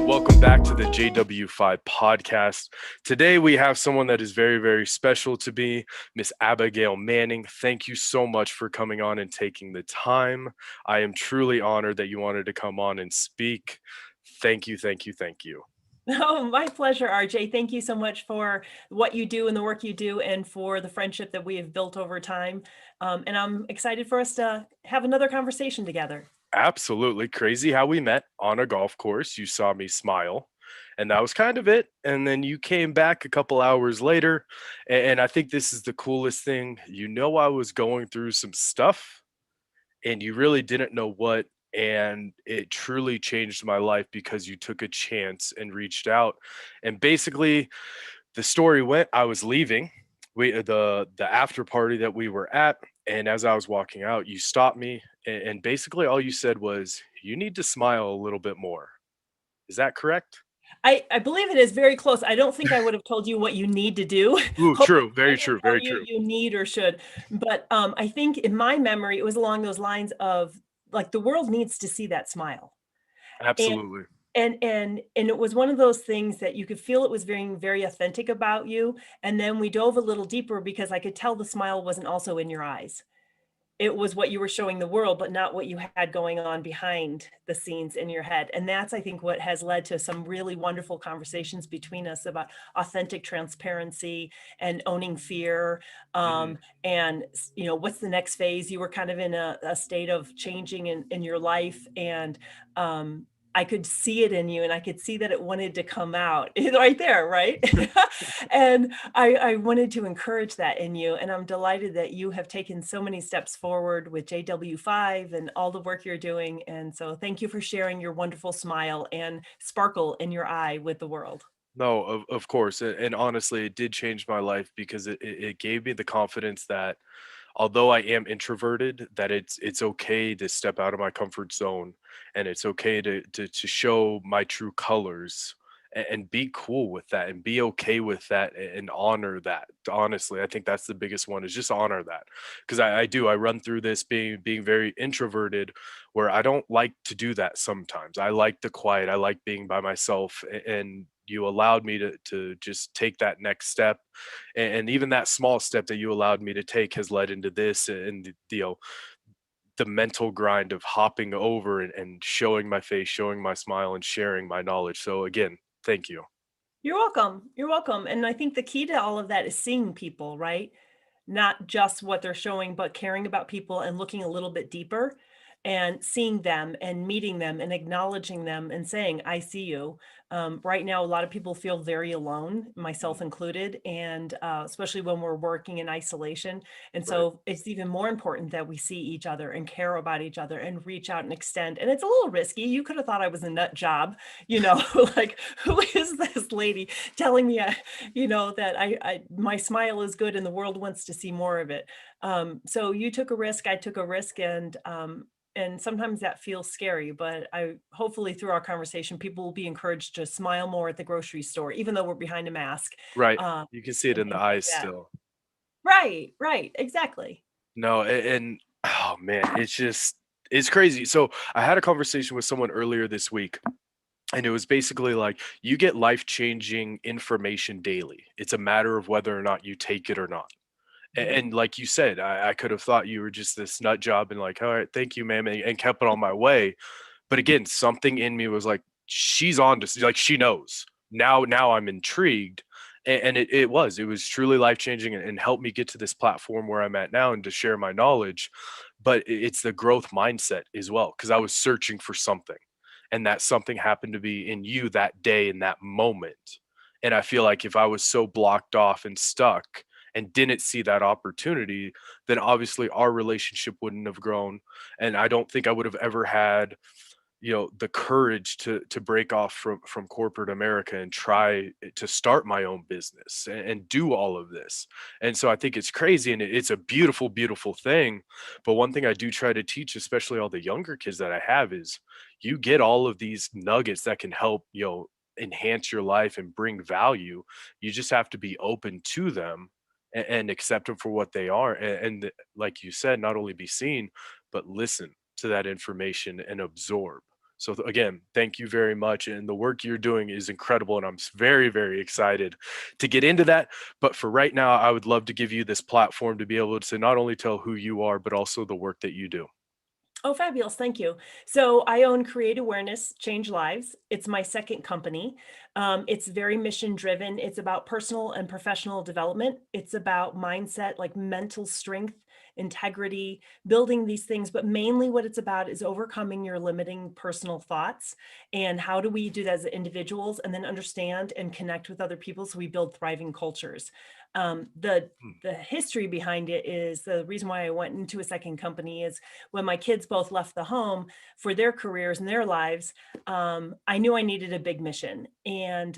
Welcome back to the JW5 podcast. Today we have someone that is very, very special to me, Miss Abigail Manning. Thank you so much for coming on and taking the time. I am truly honored that you wanted to come on and speak. Thank you, thank you, thank you. Oh, my pleasure, RJ. Thank you so much for what you do and the work you do and for the friendship that we have built over time. And I'm excited for us to have another conversation together. Absolutely crazy how we met on a golf course. You saw me smile, and that was kind of it. And then you came back a couple hours later, and I think this is the coolest thing. You know, I was going through some stuff and you really didn't know what, and it truly changed my life because you took a chance and reached out. And basically the story went, I was leaving the after party that we were at, and as I was walking out you stopped me, and basically all you said was, you need to smile a little bit more. Is that correct? I believe it is very close. I don't think I would have told you what you need to do. Ooh, Hopefully true, I very didn't true, tell very you true. you need or should. But I think in my memory, it was along those lines of like the world needs to see that smile. And Absolutely. and it was one of those things that you could feel it was very, very authentic about you. And then we dove a little deeper because I could tell the smile wasn't also in your eyes. It was what you were showing the world, but not what you had going on behind the scenes in your head. And that's, I think, what has led to some really wonderful conversations between us about authentic transparency and owning fear. Mhm. And, what's the next phase? You were kind of in a state of changing in your life. And I could see it in you and I could see that it wanted to come out right there, right? And I wanted to encourage that in you. And I'm delighted that you have taken so many steps forward with JW5 and all the work you're doing. And so thank you for sharing your wonderful smile and sparkle in your eye with the world. No, of course, and honestly, it did change my life because it gave me the confidence that although I am introverted, that it's okay to step out of my comfort zone, and it's okay to show my true colors, and be cool with that and be okay with that, and honor that. Honestly, I think that's the biggest one, is just honor that. Because I run through this being very introverted, where I don't like to do that sometimes. I like the quiet, I like being by myself, and you allowed me to just take that next step, and even that small step that you allowed me to take has led into this, and the mental grind of hopping over and showing my face, showing my smile, and sharing my knowledge. So again, thank you. You're welcome. You're welcome. And I think the key to all of that is seeing people, right? Not just what they're showing, but caring about people and looking a little bit deeper and seeing them and meeting them and acknowledging them and saying, I see you. Right now, a lot of people feel very alone, myself Mm, included, and especially when we're working in isolation. And right. so it's even more important that we see each other and care about each other and reach out and extend. And it's a little risky. You could have thought I was a nut job, like, who is this lady telling me, that my smile is good and the world wants to see more of it. So you took a risk, I took a risk, and sometimes that feels scary, but I hopefully through our conversation, people will be encouraged to smile more at the grocery store, even though we're behind a mask, Right. uh, You can see it and in the things like eyes that. still. Right, right, exactly. No, and oh man, it's crazy. So I had a conversation with someone earlier this week, and it was basically like, you get life-changing information daily. It's a matter of whether or not you take it or not. Mhm. And like you said, I could have thought you were just this nut job and like, all right, thank you, ma'am, and kept it on my way. But again, something in me was like, she's on to like, she knows. Now I'm intrigued. And it was truly life changing, and helped me get to this platform where I'm at now and to share my knowledge. But it's the growth mindset as well, because I was searching for something, and that something happened to be in you that day, in that moment. And I feel like if I was so blocked off and stuck and didn't see that opportunity, then obviously our relationship wouldn't have grown. And I don't think I would have ever had, the courage to break off from corporate America and try to start my own business, and do all of this. And so I think it's crazy, and it's a beautiful, beautiful thing. But one thing I do try to teach, especially all the younger kids that I have, is you get all of these nuggets that can help, enhance your life and bring value. You just have to be open to them, and accept them for what they are, and like you said, not only be seen, but listen to that information and absorb. So again, thank you very much. And the work you're doing is incredible. And I'm very, very excited to get into that. But for right now, I would love to give you this platform to be able to not only tell who you are, but also the work that you do. Oh, fabulous. Thank you. So I own Create Awareness, Change Lives. It's my second company. It's very mission driven. It's about personal and professional development. It's about mindset, like mental strength, integrity, building these things. But mainly what it's about is overcoming your limiting personal thoughts. And how do we do that as individuals and then understand and connect with other people so we build thriving cultures. The Hmm. the history behind it is the reason why I went into a second company is when my kids both left the home for their careers and their lives, I knew I needed a big mission. And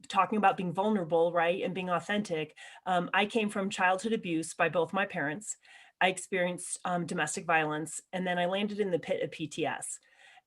talking about being vulnerable, right, and being authentic, I came from childhood abuse by both my parents. I experienced domestic violence, and then I landed in the pit of PTS.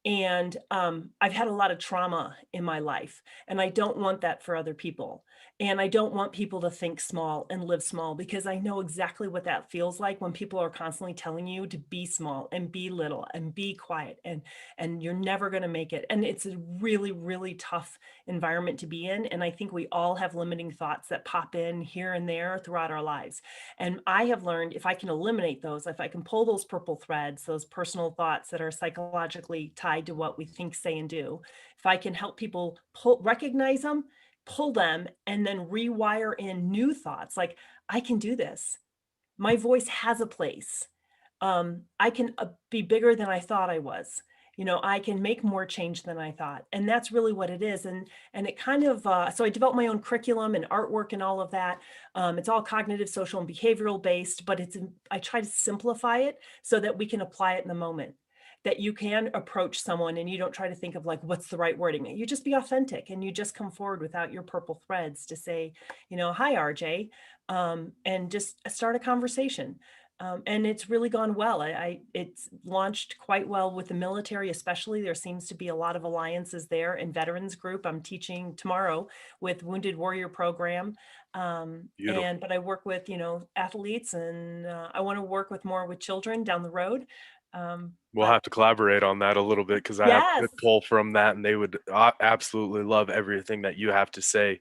And I've had a lot of trauma in my life, and I don't want that for other people. And I don't want people to think small and live small because I know exactly what that feels like when people are constantly telling you to be small and be little and be quiet and you're never going to make it. And it's a really, really tough environment to be in. And I think we all have limiting thoughts that pop in here and there throughout our lives. And I have learned if I can eliminate those, if I can pull those purple threads, those personal thoughts that are psychologically tied to what we think, say, and do, if I can help people recognize them, pull them, and then rewire in new thoughts like, I can do this. My voice has a place. I can be bigger than I thought I was. I can make more change than I thought, and that's really what it is. And it kind of so I developed my own curriculum and artwork and all of that. It's all cognitive, social, and behavioral based, but I try to simplify it so that we can apply it in the moment. That you can approach someone and you don't try to think of like what's the right wording. You just be authentic and you just come forward without your purple threads to say, hi RJ, and just start a conversation. And it's really gone well. It's launched quite well with the military, especially. There seems to be a lot of alliances there in veterans group. I'm teaching tomorrow with Wounded Warrior Program. Beautiful. But I work with, athletes, and I want to work with children down the road. We'll But have to collaborate on that a little bit because I have a yes, good pull from that, and they would absolutely love everything that you have to say,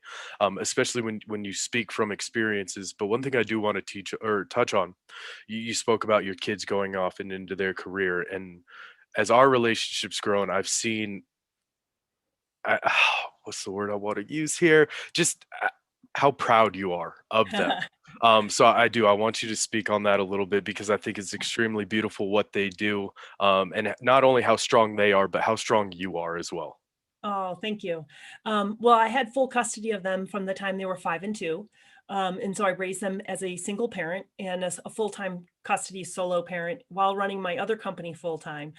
especially when you speak from experiences. But one thing I do want to teach or touch on, you spoke about your kids going off and into their career, and as our relationship's grown, I've seen what's the word I want to use here? Just how proud you are of them. So I want you to speak on that a little bit because I think it's extremely beautiful what they do, and not only how strong they are, but how strong you are as well. Oh, thank you. Well, I had full custody of them from the time they were 5 and 2. And so I raised them as a single parent and as a full-time custody solo parent while running my other company full-time.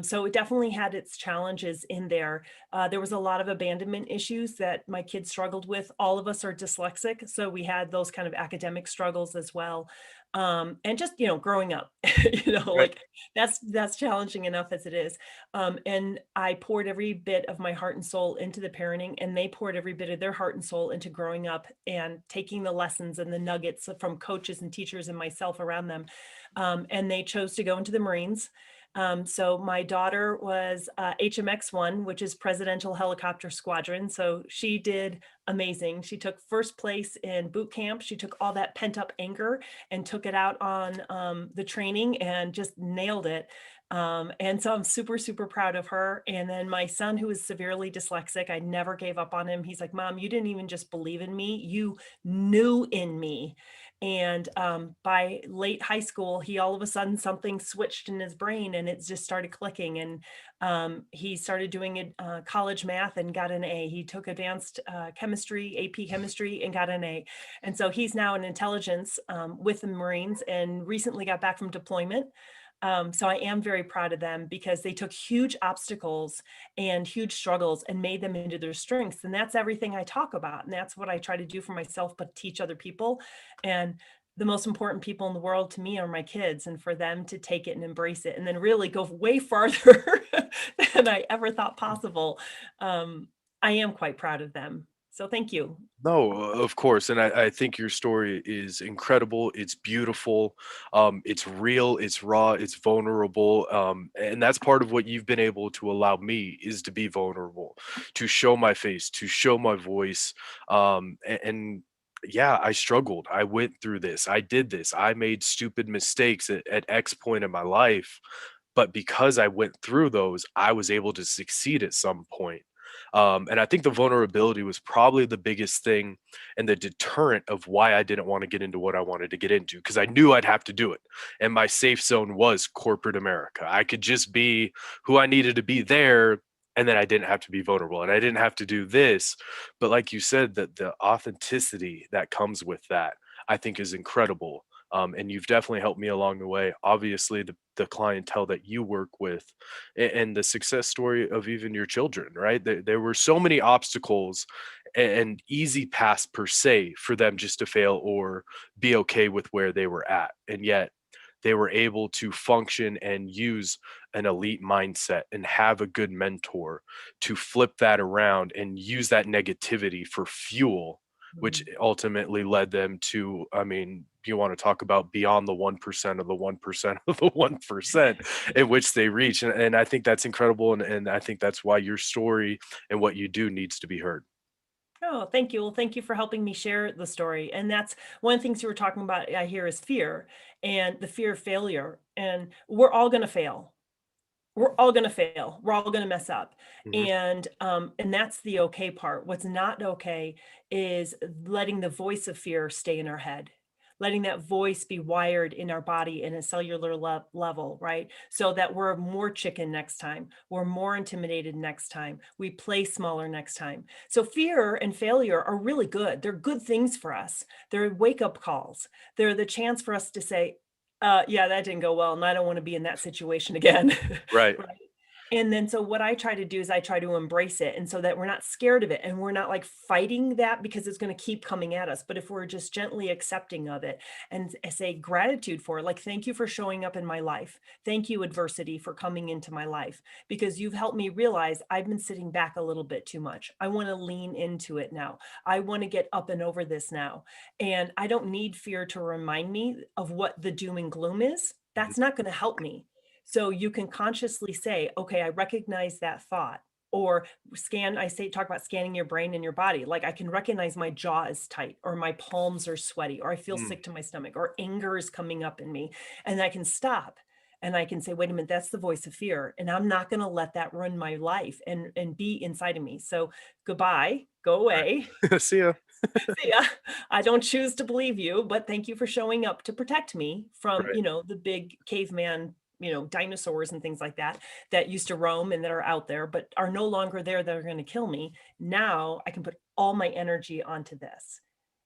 So it definitely had its challenges in there. There was a lot of abandonment issues that my kids struggled with. All of us are dyslexic, so we had those kind of academic struggles as well. And just, growing up, Right. like that's challenging enough as it is. And I poured every bit of my heart and soul into the parenting, and they poured every bit of their heart and soul into growing up and taking the lessons and the nuggets from coaches and teachers and myself around them. And they chose to go into the Marines. So my daughter was HMX-1, which is Presidential Helicopter Squadron. So she did amazing. She took first place in boot camp. She took all that pent up anger and took it out on the training and just nailed it. And so I'm super, super proud of her. And then my son, who is severely dyslexic, I never gave up on him. He's like, Mom, you didn't even just believe in me, you knew in me. And by late high school, he all of a sudden something switched in his brain and it just started clicking. And he started doing college math and got an A. He took advanced chemistry, AP chemistry, and got an A. And so he's now in intelligence with the Marines and recently got back from deployment. So I am very proud of them because they took huge obstacles and huge struggles and made them into their strengths. And that's everything I talk about. And that's what I try to do for myself, but teach other people. And the most important people in the world to me are my kids, and for them to take it and embrace it and then really go way farther than I ever thought possible. I am quite proud of them. So thank you. No, of course. And I think your story is incredible. It's beautiful. It's real. It's raw. It's vulnerable. And that's part of what you've been able to allow me is to be vulnerable, to show my face, to show my voice. And yeah, I struggled. I went through this. I did this. I made stupid mistakes at X point in my life. But because I went through those, I was able to succeed at some point. And I think the vulnerability was probably the biggest thing and the deterrent of why I didn't want to get into what I wanted to get into because I knew I'd have to do it. And my safe zone was corporate America. I could just be who I needed to be there. And then I didn't have to be vulnerable and I didn't have to do this. But like you said, that the authenticity that comes with that, I think is incredible. And you've definitely helped me along the way. Obviously, the clientele that you work with and the success story of even your children, right? There were so many obstacles and easy paths per se for them just to fail or be okay with where they were at. And yet they were able to function and use an elite mindset and have a good mentor to flip that around and use that negativity for fuel, which Mhm. ultimately led them to, I mean, you want to talk about beyond the 1% of the 1% of the 1% in which they reach. And I think that's incredible. And I think that's why your story and what you do needs to be heard. Oh, thank you. Well, thank you for helping me share the story. And that's one of the things you were talking about, I hear, is fear and the fear of failure. And we're all going to fail. We're all gonna fail. We're all gonna mess up. Mhm. And that's the okay part. What's not okay is letting the voice of fear stay in our head, letting that voice be wired in our body in a cellular level, right? So that we're more chicken next time, we're more intimidated next time, we play smaller next time. So fear and failure are really good. They're good things for us. They're wake-up calls. They're the chance for us to say, yeah, that didn't go well, and I don't wanna be in that situation again." Right. Right? And then so what I try to do is I try to embrace it, and so that we're not scared of it, and we're not, like, fighting that because it's gonna keep coming at us, but if we're just gently accepting of it and say gratitude for it, like, "Thank you for showing up in my life. Thank you, adversity, for coming into my life, because you've helped me realize I've been sitting back a little bit too much. I wanna lean into it now. I wanna get up and over this now, and I don't need fear to remind me of what the doom and gloom is. Mhm. That's not gonna help me. So you can consciously say, okay, I recognize that thought. Or I say, talk about scanning your brain and your body. Like I can recognize my jaw is tight, or my palms are sweaty, or I feel Mm. sick to my stomach, or anger is coming up in me. And I can stop and I can say, wait a minute, that's the voice of fear. And I'm not going to let that run my life and be inside of me. So goodbye, go away. Right. See ya. See ya. I don't choose to believe you, but thank you for showing up to protect me from, Right. the big caveman, dinosaurs and things like that that used to roam and that are out there, but are no longer there that are going to kill me. Now I can put all my energy onto this.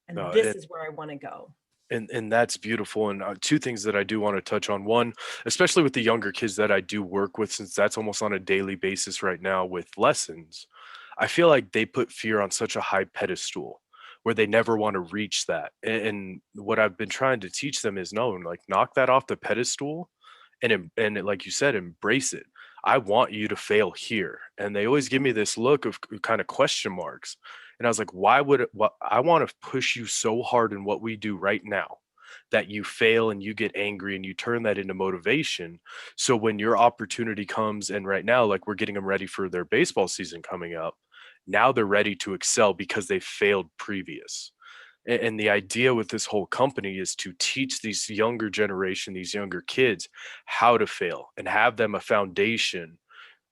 And No, this is where I want to go. and that's beautiful. And two things that I do want to touch on. One, especially with the younger kids that I do work with, since that's almost on a daily basis right now with lessons, I feel like they put fear on such a high pedestal where they never want to reach that. And what I've been trying to teach them is no, like knock that off the pedestal and like you said, embrace it. I want you to fail here. And they always give me this look of kind of question marks. And I was like, why would it, what I want to push you so hard in what we do right now that you fail and you get angry and you turn that into motivation. So when your opportunity comes, and right now, like we're getting them ready for their baseball season coming up, now they're ready to excel because they failed previous. And the idea with this whole company is to teach these younger generation, these younger kids, how to fail and have them a foundation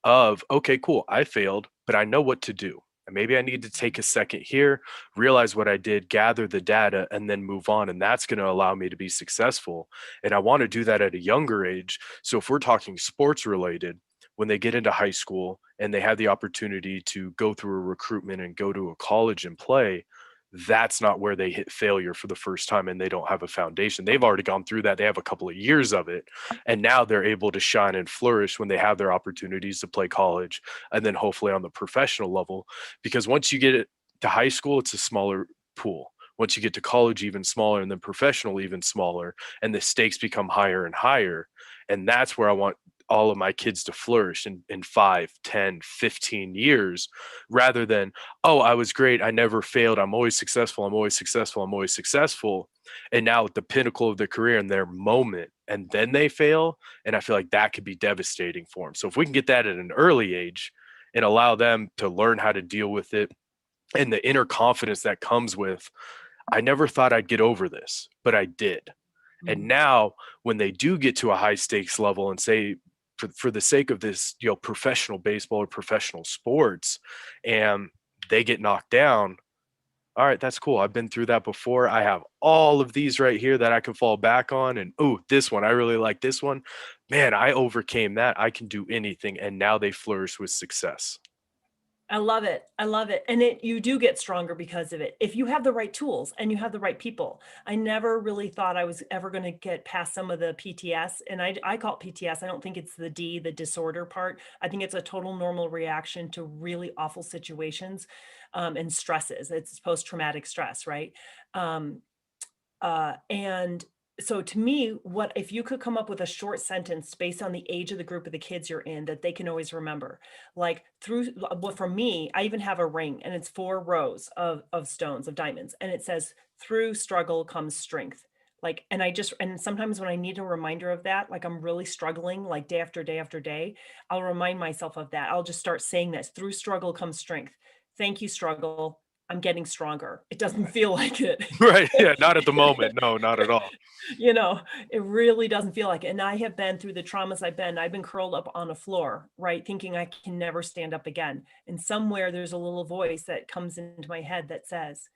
of, okay, cool, I failed, but I know what to do. And maybe I need to take a second here, realize what I did, gather the data, and then move on. And that's going to allow me to be successful. And I want to do that at a younger age. So if we're talking sports related, when they get into high school and they have the opportunity to go through a recruitment and go to a college and play, that's not where they hit failure for the first time and they don't have a foundation. They've already gone through that. They have a couple of years of it. And now they're able to shine and flourish when they have their opportunities to play college and then hopefully on the professional level. Because once you get it to high school, it's a smaller pool. Once you get to college, even smaller, and then professional, even smaller, and the stakes become higher and higher. And that's where I want all of my kids to flourish in 5, 10, 15 years, rather than, oh, I was great, I never failed, I'm always successful, I'm always successful, I'm always successful. And now at the pinnacle of their career and their moment, and then they fail. And I feel like that could be devastating for them. So if we can get that at an early age and allow them to learn how to deal with it, and the inner confidence that comes with, I never thought I'd get over this, but I did. And Mhm. now when they do get to a high stakes level and say, for the sake of this, professional baseball or professional sports, and they get knocked down, all right, that's cool. I've been through that before. I have all of these right here that I can fall back on. And oh, this one, I really like this one. Man, I overcame that. I can do anything. And now they flourish with success. I love it. I love it. And you do get stronger because of it. If you have the right tools and you have the right people. I never really thought I was ever going to get past some of the PTS. And I call it PTS. I don't think it's the disorder part. I think it's a total normal reaction to really awful situations and stresses. It's post-traumatic stress, right? Um, and so to me, what if you could come up with a short sentence based on the age of the group of the kids you're in that they can always remember? Like well, for me, I even have a ring and it's 4 rows of stones, of diamonds, and it says, through struggle comes strength. Like, and and sometimes when I need a reminder of that, like I'm really struggling, like day after day after day, I'll remind myself of that. I'll just start saying this: through struggle comes strength. Thank you, struggle. I'm getting stronger. It doesn't feel like it. Right. Yeah. Not at the moment. No, not at all. You know, it really doesn't feel like it. And I have been through the traumas I've been curled up on a floor, right? Thinking I can never stand up again. And somewhere there's a little voice that comes into my head that says,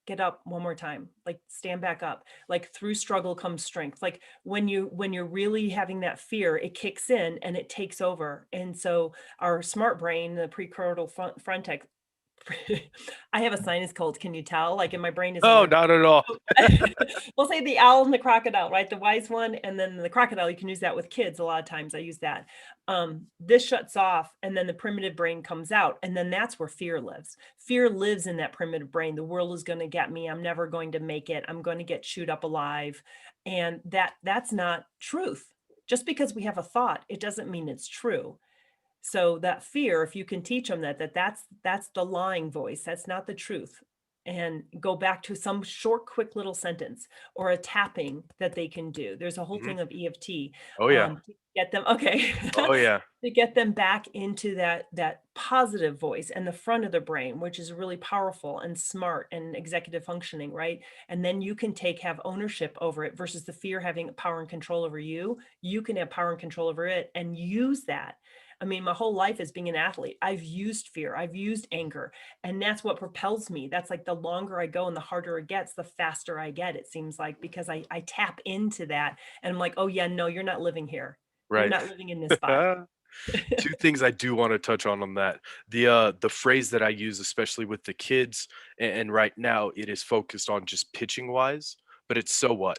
get up one more time, like stand back up. Like through struggle comes strength. Like when you're really having that fear, it kicks in and it takes over. And so our smart brain, the prefrontal frontex, I have a sinus cold, can you tell? Like, and my brain isn't No, working. not at all. We'll say the owl and the crocodile, right? The wise one, and then the crocodile, you can use that with kids a lot of times. I use that. This shuts off, and then the primitive brain comes out, and then that's where fear lives. Fear lives in that primitive brain. The world is going to get me. I'm never going to make it. I'm going to get chewed up alive. And that's not truth. Just because we have a thought, it doesn't mean it's true. So that fear, if you can teach them that's the lying voice, that's not the truth. And go back to some short, quick little sentence or a tapping that they can do. There's a whole Mhm. thing of EFT Oh, yeah. to get them okay, Oh, yeah. to get them back into that positive voice and the front of the brain, which is really powerful and smart and executive functioning, right? And then you can have ownership over it versus the fear having power and control over you. You can have power and control over it and use that. I mean, my whole life as being an athlete, I've used fear, I've used anger, and that's what propels me. That's like the longer I go and the harder it gets, the faster I get, it seems like, because I tap into that and I'm like, oh yeah, no, you're not living here. You're Right. not living in this spot. 2 things I do wanna touch on that. The phrase that I use, especially with the kids, and right now it is focused on just pitching wise, but it's so what?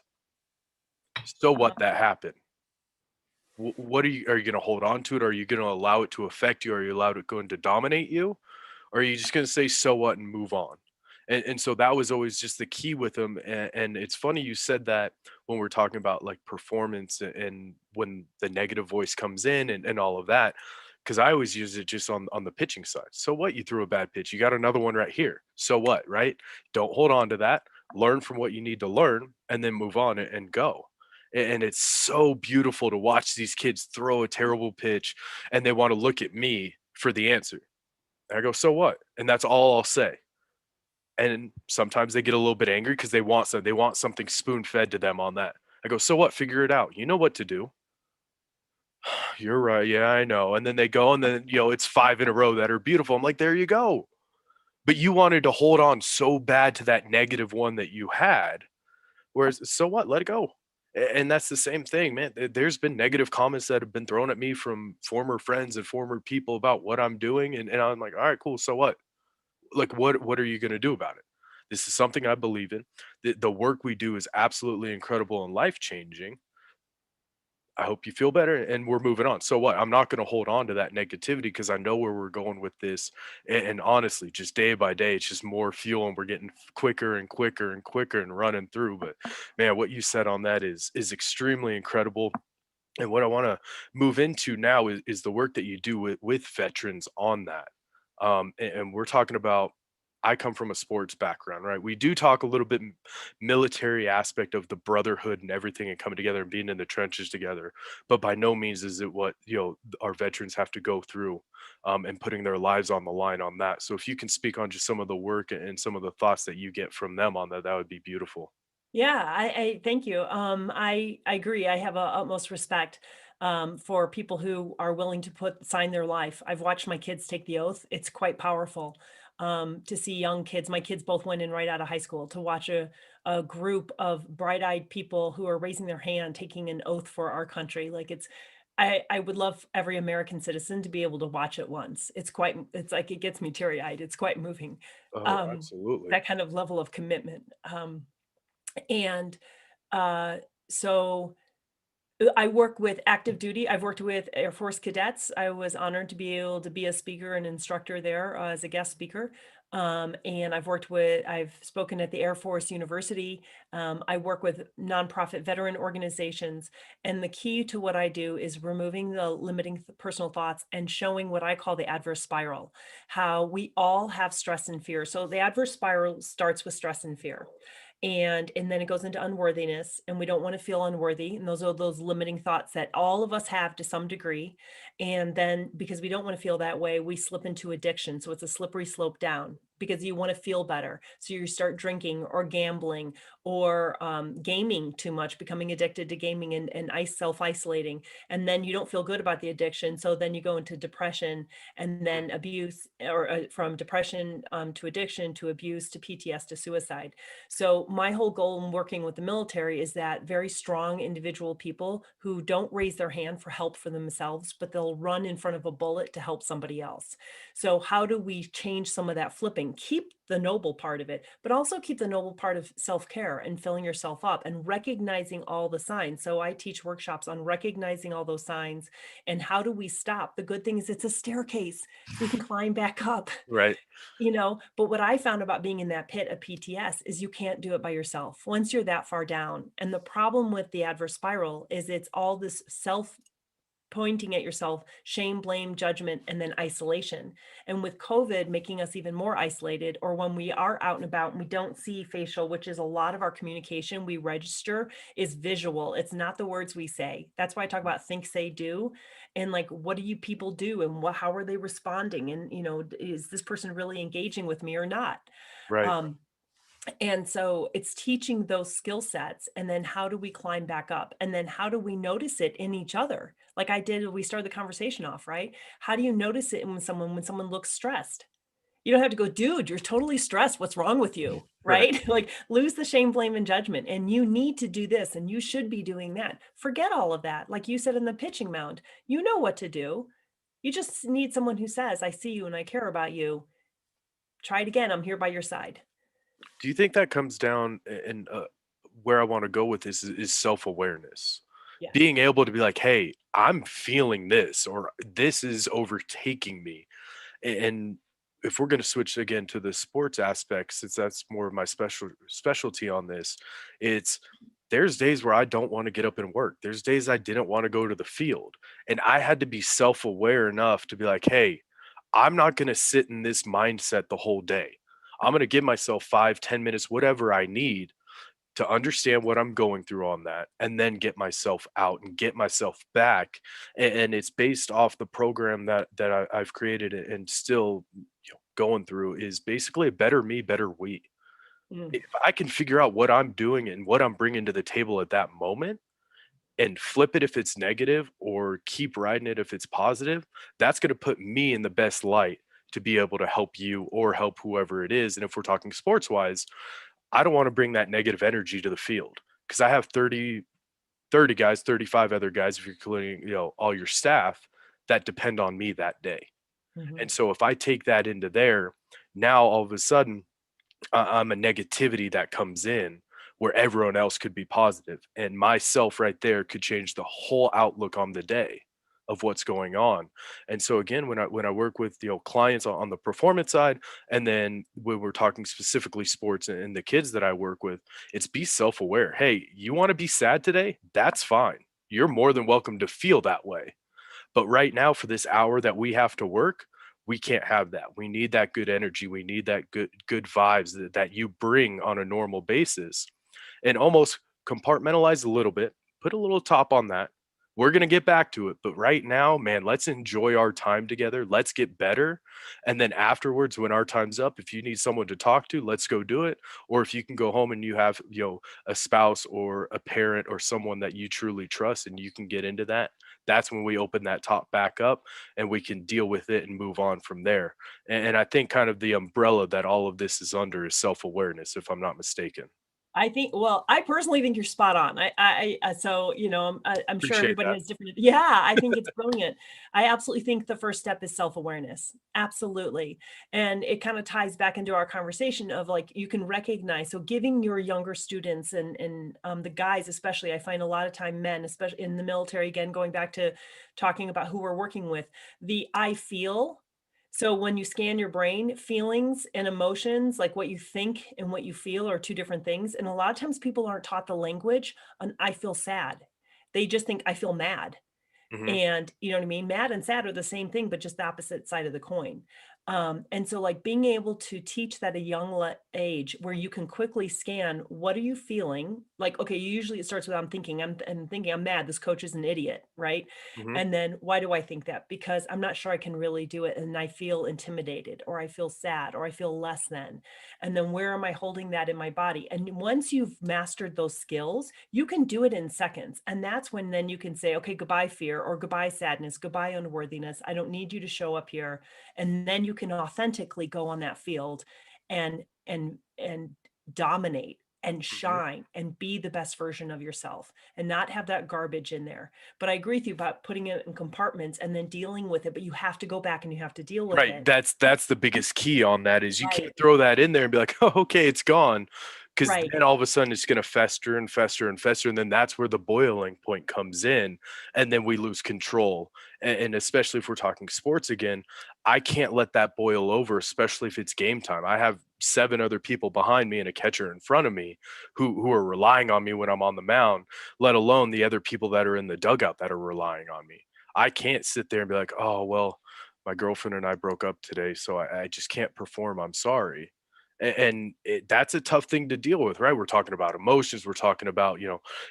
So Uh-huh. what that happened? What are you gonna hold on to it? Are you gonna allow it to affect you? Are you allowed it going to dominate you? Or are you just gonna say, "So what," and move on? And so that was always just the key with him. And it's funny you said that when we're talking about like performance and when the negative voice comes in and all of that, because I always use it just on the pitching side. So what? You threw a bad pitch. You got another one right here. So what? Right? Don't hold on to that. Learn from what you need to learn, and then move on and go. And it's so beautiful to watch these kids throw a terrible pitch, and they want to look at me for the answer. And I go, "So what?" And that's all I'll say. And sometimes they get a little bit angry because they want something spoon fed to them on that. I go, "So what? Figure it out. You know what to do." "You're right. Yeah, I know." And then they go and then, it's 5 in a row that are beautiful. I'm like, "There you go." But you wanted to hold on so bad to that negative one that you had. Whereas, so what? Let it go. And that's the same thing, man. There's been negative comments that have been thrown at me from former friends and former people about what I'm doing. And I'm like, all right, cool. So what? Like, what are you going to do about it? This is something I believe in. The work we do is absolutely incredible and life changing. I hope you feel better, and we're moving on. So what? I'm not going to hold on to that negativity because I know where we're going with this. And honestly, just day by day, it's just more fuel, and we're getting quicker and quicker and quicker and running through. But man, what you said on that is extremely incredible. And what I want to move into now is the work that you do with veterans on that. And we're talking about, I come from a sports background, right? We do talk a little bit military aspect of the brotherhood and everything and coming together and being in the trenches together. But by no means is it what, our veterans have to go through, and putting their lives on the line on that. So if you can speak on just some of the work and some of the thoughts that you get from them on that, that would be beautiful. Yeah, I thank you. I agree. I have a utmost respect for people who are willing to sign their life. I've watched my kids take the oath. It's quite powerful to see young kids. My kids both went in right out of high school to watch a group of bright-eyed people who are raising their hand, taking an oath for our country. Like I would love every American citizen to be able to watch it once. It's like it gets me teary-eyed. It's quite moving. Oh, Um, absolutely. that kind of level of commitment. And, uh, so I work with active duty. I've worked with Air Force cadets. I was honored to be able to be a speaker and instructor there as a guest speaker. And I've spoken at the Air Force University. I work with nonprofit veteran organizations. And the key to what I do is removing the limiting personal thoughts and showing what I call the adverse spiral, how we all have stress and fear. So the adverse spiral starts with stress and fear. And then it goes into unworthiness, and we don't want to feel unworthy, and those are those limiting thoughts that all of us have to some degree. And then because we don't want to feel that way, we slip into addiction, so it's a slippery slope down because you want to feel better, so you start drinking or gambling or gaming too much, becoming addicted to gaming and self-isolating, and then you don't feel good about the addiction, so then you go into depression and then abuse, or from depression to addiction to abuse to PTS to suicide. So my whole goal in working with the military is that very strong individual people who don't raise their hand for help for themselves, but they'll run in front of a bullet to help somebody else. So how do we change some of that flipping? Keep the noble part of it, but also keep the noble part of self-care and filling yourself up and recognizing all the signs. So I teach workshops on recognizing all those signs and how do we stop? The good thing is it's a staircase, so we can climb back up. Right. But what I found about being in that pit of PTS is you can't do it by yourself once you're that far down. And the problem with the adverse spiral is it's all this self pointing at yourself, shame, blame, judgment, and then isolation. And with COVID making us even more isolated, or when we are out and about and we don't see facial, which is a lot of our communication we register is visual. It's not the words we say. That's why I talk about think, say, do. And like, what do you people do and how are they responding? And, is this person really engaging with me or not? Right. Um, and so it's teaching those skill sets and then how do we climb back up? And then how do we notice it in each other? Like I did, we started the conversation off, right? How do you notice it when someone looks stressed? You don't have to go, dude, you're totally stressed. What's wrong with you? Right. Right? Like lose the shame, blame, and judgment. And you need to do this and you should be doing that. Forget all of that. Like you said in the pitching mound, you know what to do. You just need someone who says, I see you and I care about you. Try it again. I'm here by your side. Do you think that comes down, and where I want to go with this is self-awareness? Yes. Being able to be like, "Hey, I'm feeling this," or "This is overtaking me." And if we're going to switch again to the sports aspect, since that's more of my specialty on this, it's there's days where I don't want to get up and work. There's days I didn't want to go to the field, and I had to be self-aware enough to be like, "Hey, I'm not going to sit in this mindset the whole day. I'm going to give myself 5, 10 minutes, whatever I need to understand what I'm going through on that and then get myself out and get myself back." And it's based off the program that I've created and still going through is basically a better me, better we. Mm. If I can figure out what I'm doing and what I'm bringing to the table at that moment and flip it if it's negative or keep riding it if it's positive, that's going to put me in the best light to be able to help you or help whoever it is. And if we're talking sports wise, I don't want to bring that negative energy to the field because I have 30 guys, 35 other guys, if you're including, all your staff that depend on me that day. Mhm. And so if I take that into there, now all of a sudden I'm a negativity that comes in where everyone else could be positive, and myself right there could change the whole outlook on the day of what's going on. And so again, when I work with clients on the performance side, and then when we're talking specifically sports and the kids that I work with, it's be self-aware. Hey, you want to be sad today? That's fine. You're more than welcome to feel that way. But right now, for this hour that we have to work, we can't have that. We need that good energy. We need that good vibes that you bring on a normal basis, and almost compartmentalize a little bit, put a little top on that. We're going to get back to it. But right now, man, let's enjoy our time together. Let's get better. And then afterwards, when our time's up, if you need someone to talk to, let's go do it. Or if you can go home and you have, a spouse or a parent or someone that you truly trust and you can get into that, that's when we open that top back up and we can deal with it and move on from there. And I think kind of the umbrella that all of this is under is self awareness, if I'm not mistaken. I think, well, I personally think you're spot on. So, I'm sure Appreciate everybody that. has different, yeah, I think it's brilliant. I absolutely think the first step is self-awareness. Absolutely. And it kind of ties back into our conversation of like, you can recognize, so giving your younger students and the guys, especially, I find a lot of time men, especially in the military, again, going back to talking about who we're working with, the I feel. So when you scan your brain, feelings and emotions, like what you think and what you feel are two different things. And a lot of times people aren't taught the language on I feel sad. They just think I feel mad. Hmm. And you know what I mean? Mad and sad are the same thing, but just the opposite side of the coin. And so like being able to teach that at a young age where you can quickly scan, what are you feeling? Like, okay, usually it starts with I'm thinking I'm mad. This coach is an idiot, right? Hmm. And then why do I think that? Because I'm not sure I can really do it. And I feel intimidated or I feel sad or I feel less than. And then where am I holding that in my body? And once you've mastered those skills, you can do it in seconds. And that's when then you can say, okay, goodbye fear or goodbye sadness, goodbye unworthiness. I don't need you to show up here. And then you can authentically go on that field and dominate and Hmm. shine and be the best version of yourself and not have that garbage in there. But I agree with you about putting it in compartments and then dealing with it, but you have to go back and you have to deal with Right. it. That's the biggest key on that is you Right. can't throw that in there and be like, oh, okay, it's gone. Because Right. then all of a sudden it's going to fester and fester and fester. And then that's where the boiling point comes in. And then we lose control. And especially if we're talking sports again, I can't let that boil over, especially if it's game time. I have seven other people behind me and a catcher in front of me who are relying on me when I'm on the mound, let alone the other people that are in the dugout that are relying on me. I can't sit there and be like, oh, well, my girlfriend and I broke up today, so I just can't perform. I'm sorry. That's a tough thing to deal with, right? We're talking about emotions. We're talking about,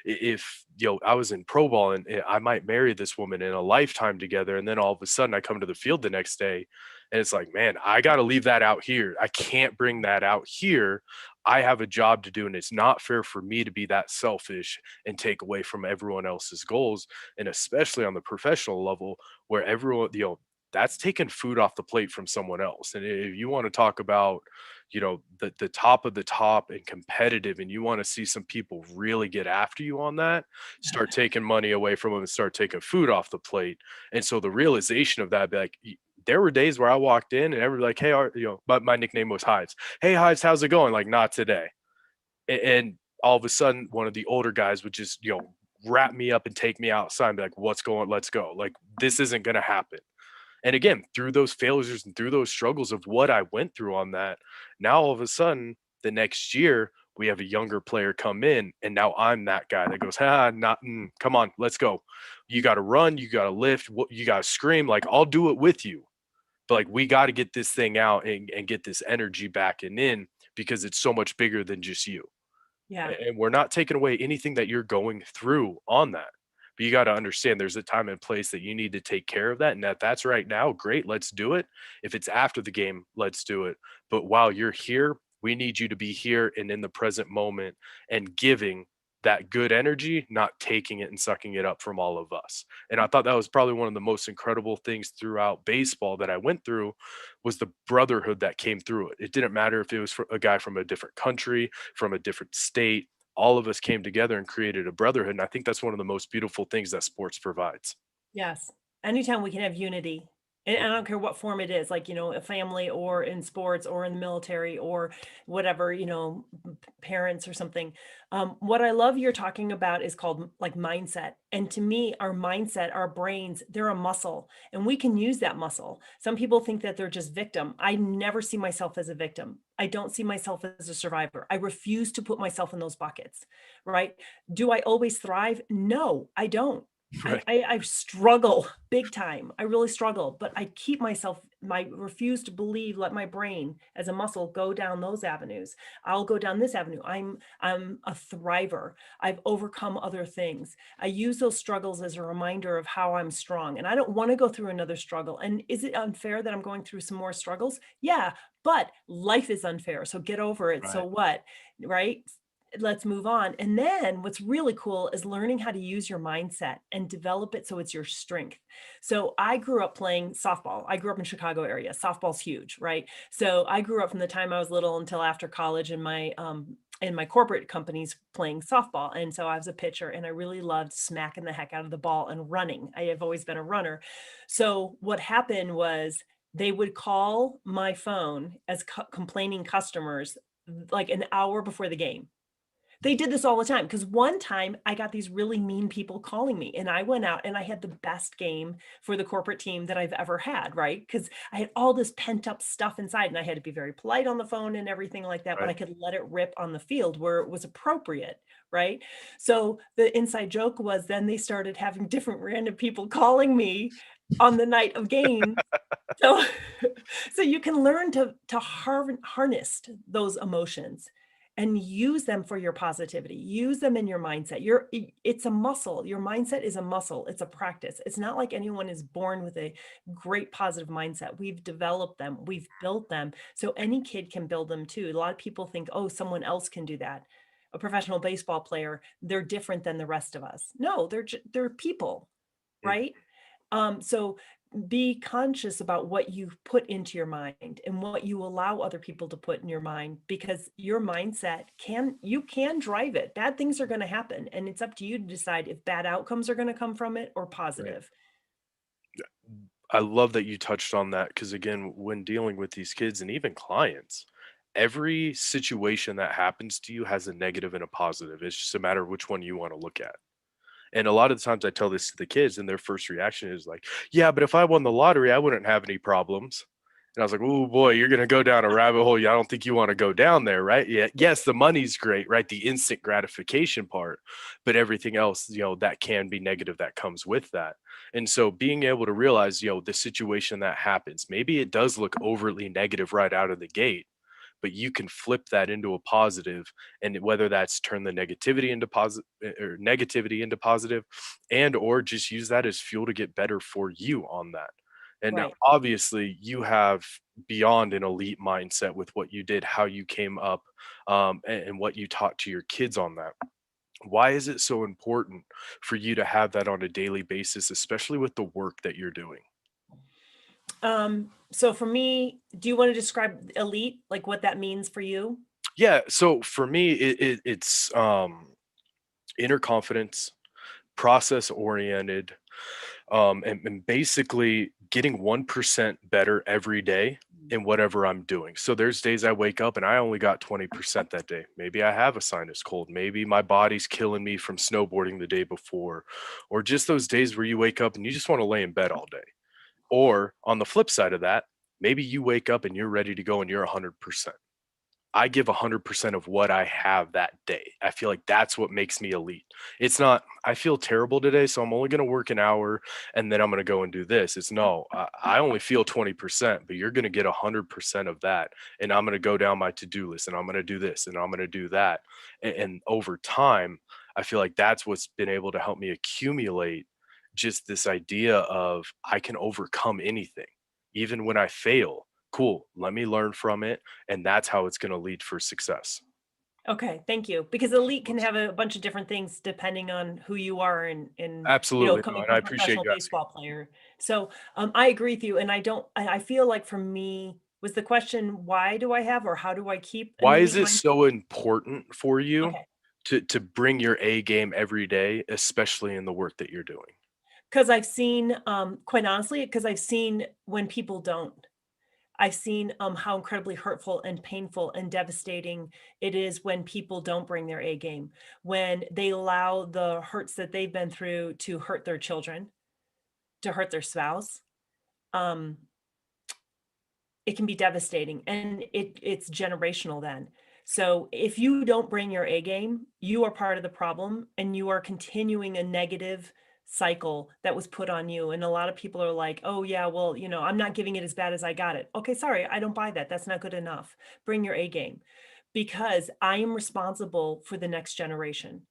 if, I was in pro ball and I might marry this woman in a lifetime together. And then all of a sudden I come to the field the next day and it's like, man, I got to leave that out here. I can't bring that out here. I have a job to do. And it's not fair for me to be that selfish and take away from everyone else's goals. And especially on the professional level where everyone, that's taking food off the plate from someone else. And if you want to talk about, the top of the top and competitive, and you want to see some people really get after you on that, start taking money away from them and start taking food off the plate. And so the realization of that, be like, there were days where I walked in and everybody like, hey, but my nickname was Hides. Hey, Hides, how's it going? Like, not today. And all of a sudden, one of the older guys would just, wrap me up and take me outside and be like, what's going, let's go. Like, this isn't going to happen. And again, through those failures and through those struggles of what I went through on that, now all of a sudden, the next year, we have a younger player come in, and now I'm that guy that goes, not, come on, let's go. You got to run, you got to lift, you got to scream. Like, I'll do it with you. But like, we got to get this thing out and get this energy back and in because it's so much bigger than just you. Yeah. And we're not taking away anything that you're going through on that. But you got to understand there's a time and place that you need to take care of that. And that's right now, great, let's do it. If it's after the game, let's do it. But while you're here, we need you to be here and in the present moment and giving that good energy, not taking it and sucking it up from all of us. And I thought that was probably one of the most incredible things throughout baseball that I went through was the brotherhood that came through it. It didn't matter if it was a guy from a different country, from a different state. All of us came together and created a brotherhood. And I think that's one of the most beautiful things that sports provides. Yes. Anytime we can have unity, and I Mhm. don't care what form it is, like, a family or in sports or in the military or whatever, parents or something. What I love you're talking about is called like mindset. And to me, our mindset, our brains, they're a muscle and we can use that muscle. Some people think that they're just victim. I never see myself as a victim. I don't see myself as a survivor. I refuse to put myself in those buckets, right? Do I always thrive? No, I don't. Right. I struggle big time. I really struggle, but I keep myself, my refuse to believe, let my brain as a muscle go down those avenues. I'll go down this avenue. I'm a thriver. I've overcome other things. I use those struggles as a reminder of how I'm strong. And I don't want to go through another struggle. And is it unfair that I'm going through some more struggles? Yeah, but life is unfair. So get over it. So Right. what? Right? Let's move on. And then what's really cool is learning how to use your mindset and develop it so it's your strength. So I grew up playing softball. I grew up in Chicago area. Softball's huge, right? So I grew up from the time I was little until after college in my corporate companies playing softball. And so I was a pitcher and I really loved smacking the heck out of the ball and running. I have always been a runner. So what happened was they would call my phone as complaining customers like an hour before the game. They did this all the time because one time I got these really mean people calling me and I went out and I had the best game for the corporate team that I've ever had, right? Because I had all this pent up stuff inside and I had to be very polite on the phone and everything like that, but I Right. could let it rip on the field where it was appropriate, right? So the inside joke was then they started having different random people calling me on the night of games. So so you can learn to harness those emotions and use them for your positivity. Use them in your mindset. It's a muscle. Your mindset is a muscle. It's a practice. It's not like anyone is born with a great positive mindset. We've developed them. We've built them. So any kid can build them too. A lot of people think, "Oh, someone else can do that." A professional baseball player, they're different than the rest of us. No, they're people, Mm. right? So be conscious about what you put into your mind and what you allow other people to put in your mind because your mindset you can drive it. Bad things are going to happen and it's up to you to decide if bad outcomes are going to come from it or Right. positive. I love that you touched on that because, again, when dealing with these kids and even clients, every situation that happens to you has a negative and a positive. It's just a matter of which one you want to look at. And a lot of the times I tell this to the kids, and their first reaction is like, "Yeah, but if I won the lottery, I wouldn't have any problems." And I was like, "Oh boy, you're gonna go down a rabbit hole. Yeah, I don't think you want to go down there, right? Yeah, yes, the money's great, right? The instant gratification part, but everything else, that can be negative that comes with that. And so being able to realize, the situation that happens, maybe it does look overtly negative right out of the gate, but you can flip that into a positive, and whether that's turn the negativity into positive or negativity into positive, and or just use that as fuel to get better for you on that. And now Right. obviously you have beyond an elite mindset with what you did, how you came up, and what you taught to your kids on that. Why is it so important for you to have that on a daily basis, especially with the work that you're doing? So for me, do you want to describe elite, like what that means for you? Yeah, so for me it's inner confidence, process oriented, and basically getting 1% better every day in whatever I'm doing. So there's days I wake up and I only got 20% that day. Maybe I have a sinus cold. Maybe my body's killing me from snowboarding the day before, or just those days where you wake up and you just want to lay in bed all day. Or on the flip side of that, maybe you wake up and you're ready to go and you're 100%. I give 100% of what I have that day. I feel like that's what makes me elite. It's not, I feel terrible today, so I'm only going to work an hour and then I'm going to go and do this. It's no, I only feel 20%, but you're going to get 100% of that. And I'm going to go down my to do list and I'm going to do this and I'm going to do that. And over time, I feel like that's what's been able to help me accumulate just this idea of I can overcome anything, even when I fail. Cool. Let me learn from it, and that's how it's gonna lead for success. Okay, thank you. Because elite can have a bunch of different things depending on who you are and Absolutely, no, coming and from I a appreciate professional you asking. baseball player. So I agree with you. And I feel like for me, was the question, why do I have or how do I keep an Why is elite it mindset? so important for you Okay. to bring your A game every day, especially in the work that you're doing? Because I've seen, quite honestly, because I've seen when people don't. I've seen how incredibly hurtful and painful and devastating it is when people don't bring their A game, when they allow the hurts that they've been through to hurt their children, to hurt their spouse. Um, it can be devastating and it's generational then. So if you don't bring your A game, you are part of the problem and you are continuing a negative cycle that was put on you. And a lot of people are like, oh yeah, well, I'm not giving it as bad as I got it. Okay, sorry, I don't buy that. That's not good enough. Bring your A game, because I am responsible for the next generation,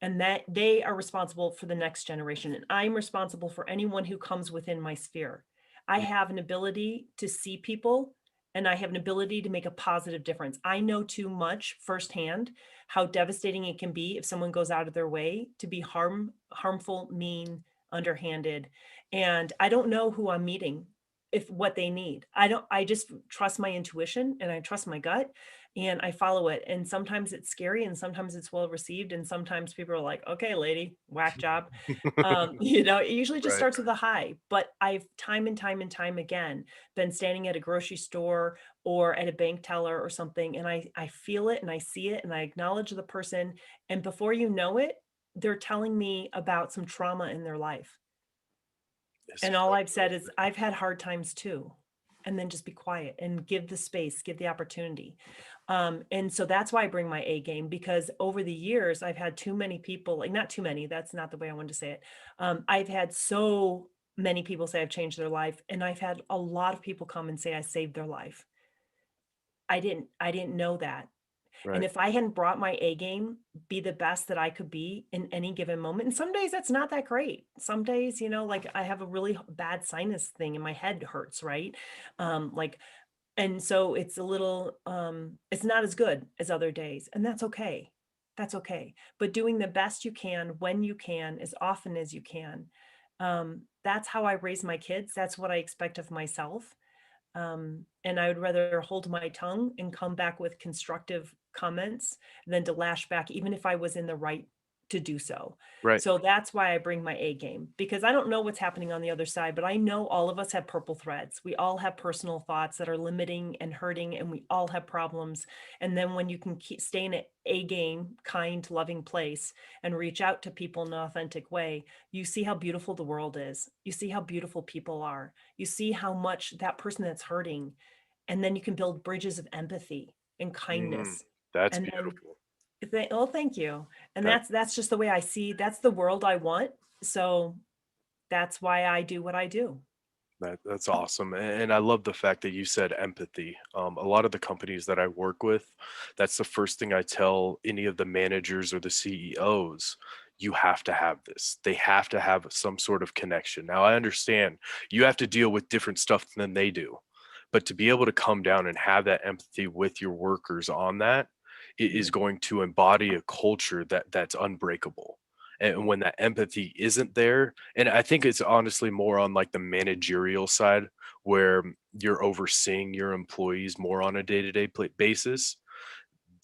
and that they are responsible for the next generation. And I'm responsible for anyone who comes within my sphere. I have an ability to see people, and I have an ability to make a positive difference. I know too much firsthand how devastating it can be if someone goes out of their way to be harmful, mean, underhanded. And I don't know who I'm meeting, if what they need. I just trust my intuition and I trust my gut and I follow it. And sometimes it's scary and sometimes it's well received. And sometimes people are like, okay, lady, whack job. It usually just Right. starts with a high, but I've time and time and time again been standing at a grocery store or at a bank teller or something, and I feel it and I see it and I acknowledge the person. And before you know it, they're telling me about some trauma in their life. It's And all exactly I've what I said was is, I've had hard times too. And then just be quiet and give the space, give the opportunity. And so that's why I bring my A game, because over the years, I've had too many people, like not too many, that's not the way I wanted to say it. I've had so many people say I've changed their life. And I've had a lot of people come and say I saved their life. I didn't know that. And right. if I hadn't brought my A game, be the best that I could be in any given moment. And some days that's not that great. Some days, like I have a really bad sinus thing and my head hurts, right? Like, and so it's a little, it's not as good as other days. And that's okay. That's okay. But doing the best you can, when you can, as often as you can. That's how I raise my kids. That's what I expect of myself. And I would rather hold my tongue and come back with constructive comments than to lash back, even if I was in the right to do so. Right. So that's why I bring my A game, because I don't know what's happening on the other side, but I know all of us have purple threads. We all have personal thoughts that are limiting and hurting, and we all have problems. And then when you can stay in an A game, kind, loving place and reach out to people in an authentic way, you see how beautiful the world is. You see how beautiful people are. You see how much that person that's hurting, and then you can build bridges of empathy and Mm, kindness. that's And then beautiful. thank you. And That that's just the way I see, that's the world I want. So that's why I do what I do. that's awesome, and I love the fact that you said empathy. A lot of the companies that I work with, that's the first thing I tell any of the managers or the CEOs. You have to have this. They have to have some sort of connection. Now, I understand you have to deal with different stuff than they do, but to be able to come down and have that empathy with your workers on that, it is Mhm. going to embody a culture that's unbreakable. And when that empathy isn't there, and I think it's honestly more on like the managerial side where you're overseeing your employees more on a day-to-day basis,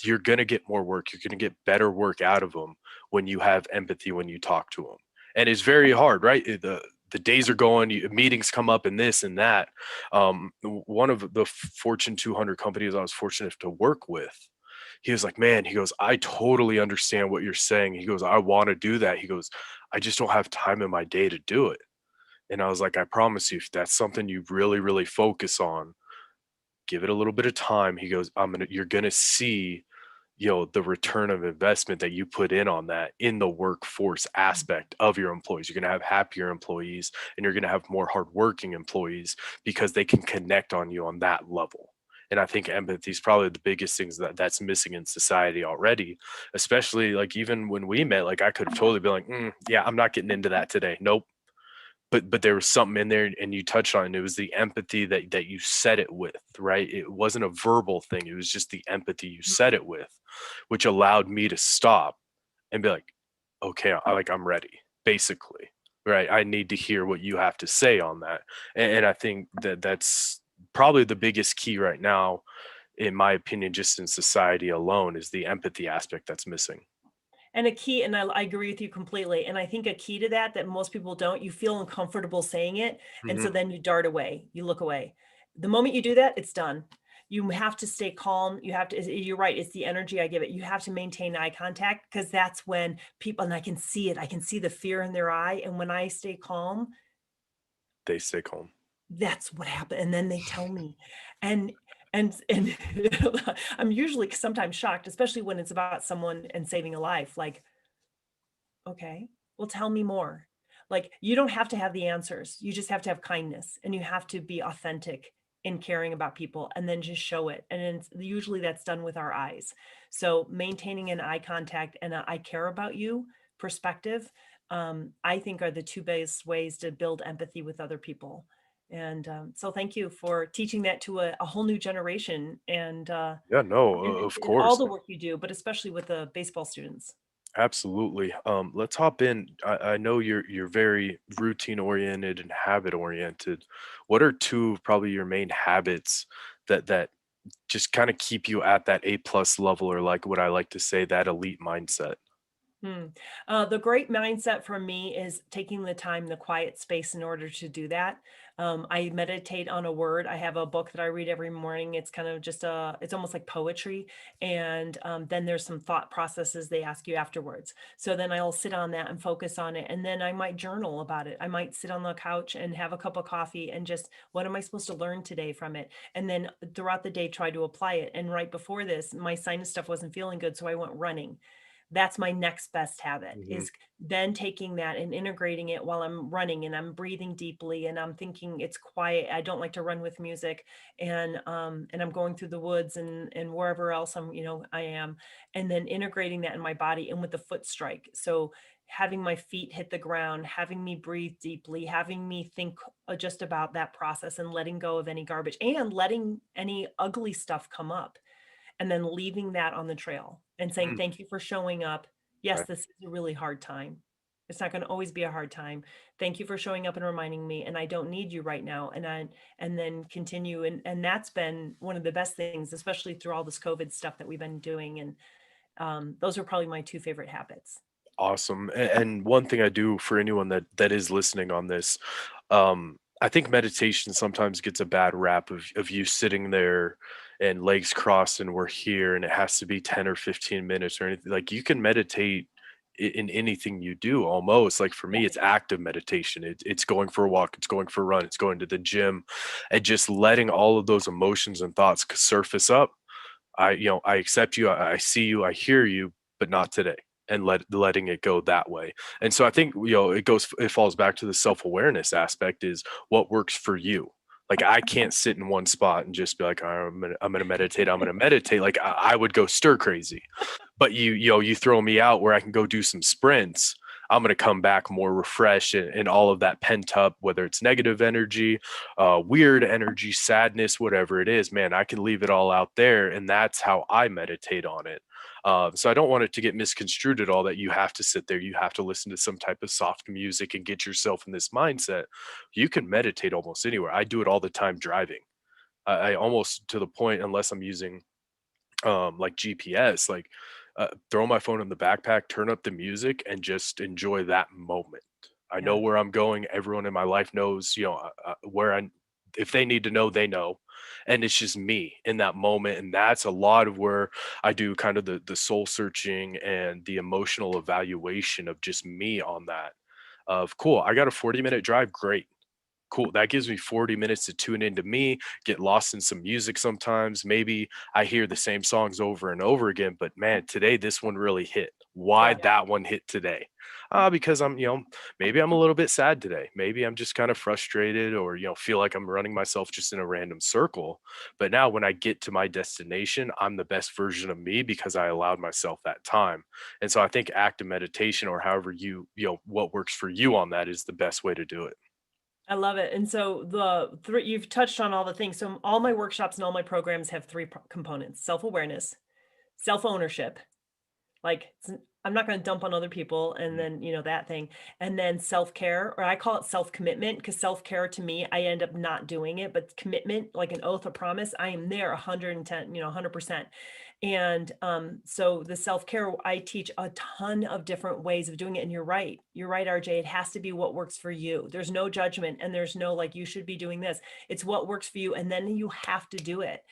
you're going to get more work. You're going to get better work out of them when you have empathy when you talk to them. And it's very hard, right? The days are going, meetings come up and this and that. One of the Fortune 200 companies I was fortunate to work with, he was like, man, he goes, I totally understand what you're saying. He goes, I want to do that. He goes, I just don't have time in my day to do it. And I was like, I promise you, if that's something you really, really focus on, give it a little bit of time. He goes, you're gonna see, the return of investment that you put in on that in the workforce aspect of your employees. You're gonna have happier employees and you're gonna have more hardworking employees because they can connect on you on that level. And I think empathy is probably the biggest things that's missing in society already, especially like even when we met, like I could have totally been like, yeah, I'm not getting into that today. Nope. But there was something in there and you touched on it. It was the empathy that you said it with, right? It wasn't a verbal thing. It was just the empathy you said it with, which allowed me to stop and be like, okay, I'm ready, basically. Right. I need to hear what you have to say on that. And I think that's probably the biggest key right now, in my opinion, just in society alone, is the empathy aspect that's missing. And a key, and I agree with you completely. And I think a key to that most people don't, you feel uncomfortable saying it. And so Mhm. then you dart away, you look away. The moment you do that, it's done. You have to stay calm. You have to, you're right. It's the energy I give it. You have to maintain eye contact, because that's when people, and I can see it, I can see the fear in their eye. And when I stay calm, They stay calm. that's what happened. And then they tell me. And and I'm usually sometimes shocked, especially when it's about someone and saving a life. Like, okay, well, tell me more. Like, you don't have to have the answers. You just have to have kindness, and you have to be authentic in caring about people, and then just show it. And then usually that's done with our eyes. So maintaining an eye contact and a "I care about you" perspective, I think are the two best ways to build empathy with other people. And so thank you for teaching that to a whole new generation, Yeah, no, of and all course. the work you do, but especially with the baseball students. Absolutely. Let's hop in. I know you're very routine oriented and habit oriented. What are two of probably your main habits that just kind of keep you at that A+ level, or like what I like to say, that elite mindset? Hmm. The great mindset for me is taking the time, the quiet space in order to do that. I meditate on a word. I have a book that I read every morning. It's kind of just it's almost like poetry. And then there's some thought processes they ask you afterwards. So then I'll sit on that and focus on it. And then I might journal about it. I might sit on the couch and have a cup of coffee and just, what am I supposed to learn today from it? And then throughout the day, try to apply it. And right before this, my sinus stuff wasn't feeling good. So I went running. That's my next best habit, Hmm. is then taking that and integrating it while I'm running and I'm breathing deeply and I'm thinking it's quiet. I don't like to run with music, and I'm going through the woods and wherever else I am, and then integrating that in my body and with the foot strike. So having my feet hit the ground, having me breathe deeply, having me think just about that process and letting go of any garbage and letting any ugly stuff come up, and then leaving that on the trail and saying, Mm, "Thank you for showing up. Yes, right. this is a really hard time. It's not gonna always be a hard time. Thank you for showing up and reminding me, and I don't need you right now." And then continue, and that's been one of the best things, especially through all this COVID stuff that we've been doing, and, those are probably my 2 favorite habits. Awesome. And one thing I do for anyone that is listening on this, I think meditation sometimes gets a bad rap of you sitting there and legs crossed and we're here and it has to be 10 or 15 minutes or anything. Like, you can meditate in anything you do almost. Like, for me, Yeah, it's active meditation. It's going for a walk, it's going for a run, it's going to the gym, and just letting all of those emotions and thoughts surface up. I accept you, I see you, I hear you, but not today, and letting it go that way. And so I think, it falls back to the self-awareness aspect, is what works for you. Like, I can't sit in one spot and just be like, "All right, I'm gonna meditate, I'm gonna meditate." Like, I would go stir crazy. But you throw me out where I can go do some sprints, I'm gonna come back more refreshed, and all of that pent up, whether it's negative energy, weird energy, sadness, whatever it is, man, I can leave it all out there, and that's how I meditate on it. So I don't want it to get misconstrued at all, that you have to sit there, you have to listen to some type of soft music and get yourself in this mindset. You can meditate almost anywhere. I do it all the time driving. I almost, to the point, unless I'm using like GPS, like, throw my phone in the backpack, turn up the music, and just enjoy that moment. I know yeah. where I'm going. Everyone in my life knows, where I, if they need to know, they know. And it's just me in that moment. And that's a lot of where I do kind of the soul searching and the emotional evaluation of just me on that. Of cool, I got a 40-minute drive, great. Cool. That gives me 40 minutes to tune into me, get lost in some music sometimes. Maybe I hear the same songs over and over again, but man, today this one really hit. Why Yeah. that one hit today? Because maybe I'm a little bit sad today. Maybe I'm just kind of frustrated, or, feel like I'm running myself just in a random circle. But now when I get to my destination, I'm the best version of me because I allowed myself that time. And so I think active meditation, or however what works for you on that, is the best way to do it. I love it. And so the 3, you've touched on all the things. So all my workshops and all my programs have 3 components: self-awareness, self-ownership, like, I'm not gonna dump on other people, and Mhm. then, that thing, and then self-care, or I call it self-commitment, because self-care to me, I end up not doing it, but commitment, like an oath, a promise, I am there 110, 100%. And, so the self-care, I teach a ton of different ways of doing it, and you're right. You're right, RJ, it has to be what works for you. There's no judgment, and there's no, like, "You should be doing this." It's what works for you, and then you have to do it.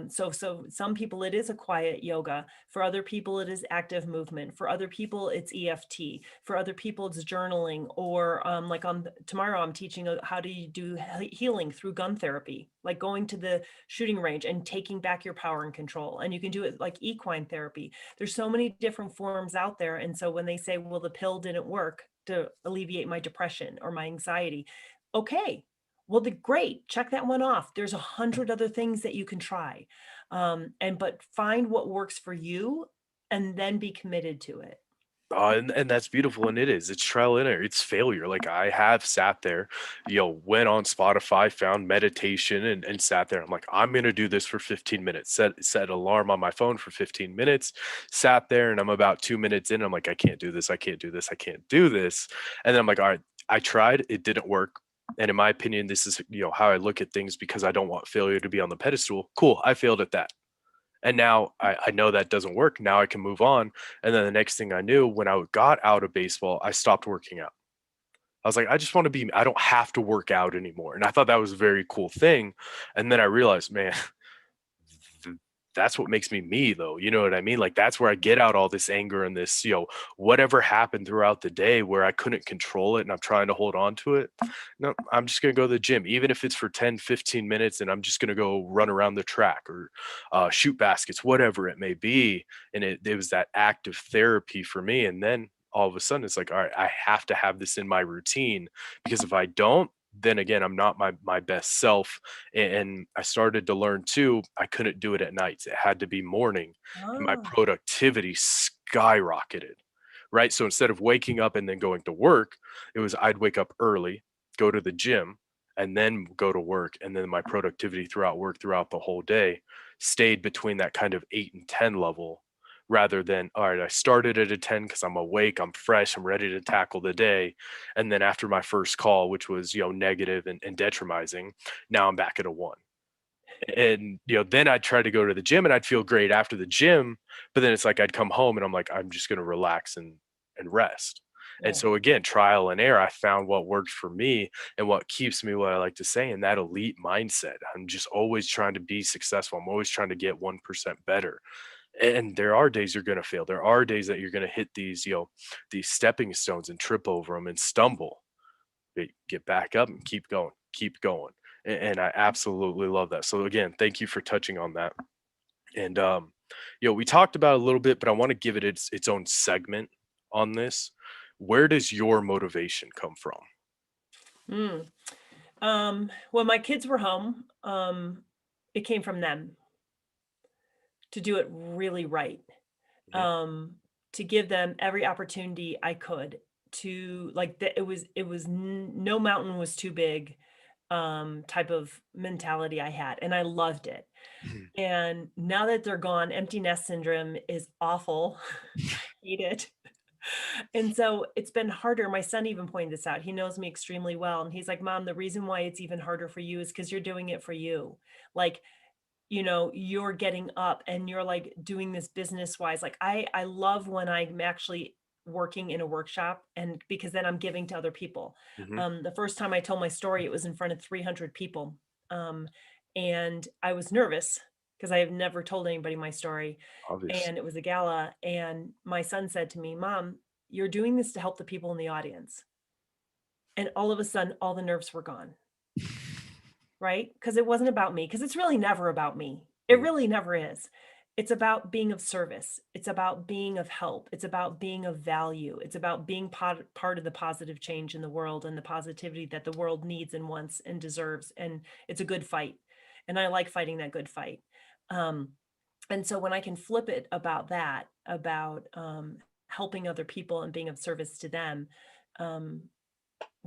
So some people, it is a quiet yoga. For other people, it is active movement. For other people, it's EFT. For other people, it's journaling. Or like tomorrow, I'm teaching how do you do healing through gun therapy, like going to the shooting range and taking back your power and control. And you can do it like equine therapy. There's so many different forms out there. And so when they say, "Well, the pill didn't work," to alleviate my depression or my anxiety. Okay. Well, great. Check that one off. There's 100 other things that you can try. But find what works for you and then be committed to it. And that's beautiful, and it is. It's trial and error. It's failure. Like I have sat there, went on Spotify, found meditation, and sat there. I'm like, I'm gonna do this for 15 minutes. Set alarm on my phone for 15 minutes. Sat there, and I'm about 2 minutes in. I'm like, I can't do this. I can't do this. I can't do this. And then I'm like, all right, I tried. It didn't work. And in my opinion, this is how I look at things because I don't want failure to be on the pedestal. Cool. I failed at that. And now I know that doesn't work. Now I can move on. And then the next thing I knew, when I got out of baseball, I stopped working out. I was like, I just want to I don't have to work out anymore. And I thought that was a very cool thing. And then I realized, man, that's what makes me me, though. You know what I mean? Like that's where I get out all this anger and this, whatever happened throughout the day where I couldn't control it and I'm trying to hold on to it. No, I'm just going to go to the gym, even if it's for 10, 15 minutes, and I'm just going to go run around the track or shoot baskets, whatever it may be. And it was that active therapy for me. And then all of a sudden it's like, all right, I have to have this in my routine because if I don't, then again, I'm not my best self. And I started to learn too, I couldn't do it at nights. It had to be morning, and my Ah, productivity skyrocketed. Right. So instead of waking up and then going to work, it was I'd wake up early, go to the gym, and then go to work. And then my productivity throughout work throughout the whole day stayed between that kind of 8 and 10 level rather than, all right, I started at a 10 because I'm awake, I'm fresh, I'm ready to tackle the day. And then after my first call, which was, negative and detrimizing, now I'm back at a 1. And, then I'd try to go to the gym and I'd feel great after the gym. But then it's like I'd come home and I'm like, I'm just going to relax and rest. And yeah. so again, trial and error, I found what worked for me and what keeps me what I like to say in that elite mindset. I'm just always trying to be successful. I'm always trying to get 1% better. And there are days you're going to fail. There are days that you're going to hit these, these stepping stones and trip over them and stumble. But get back up and keep going, keep going. And I absolutely love that. So again, thank you for touching on that. And we talked about it a little bit, but I want to give it its own segment on this. Where does your motivation come from? Mm. When my kids were home, it came from them to do it really right. Mhm. um, to give them every opportunity I could to like that it was no mountain was too big type of mentality I had, and I loved it. Mhm. And now that they're gone, empty nest syndrome is awful. Hate it. And so it's been harder. My son even pointed this out. He knows me extremely well. And he's like, Mom, the reason why it's even harder for you is because you're doing it for you. Like you're getting up and you're like doing this business wise. Like I love when I'm actually working in a workshop, and because then I'm giving to other people. Mhm. The first time I told my story, it was in front of 300 people. Um, and I was nervous because I have never told anybody my story. Obvious. And it was a gala. And my son said to me, Mom, you're doing this to help the people in the audience. And all of a sudden, all the nerves were gone. Right? Because it wasn't about me, because it's really never about me. It Mhm. really never is. It's about being of service. It's about being of help. It's about being of value. It's about being part of the positive change in the world and the positivity that the world needs and wants and deserves. And it's a good fight. And I like fighting that good fight. Um, and so when I can flip it about that, about helping other people and being of service to them, um,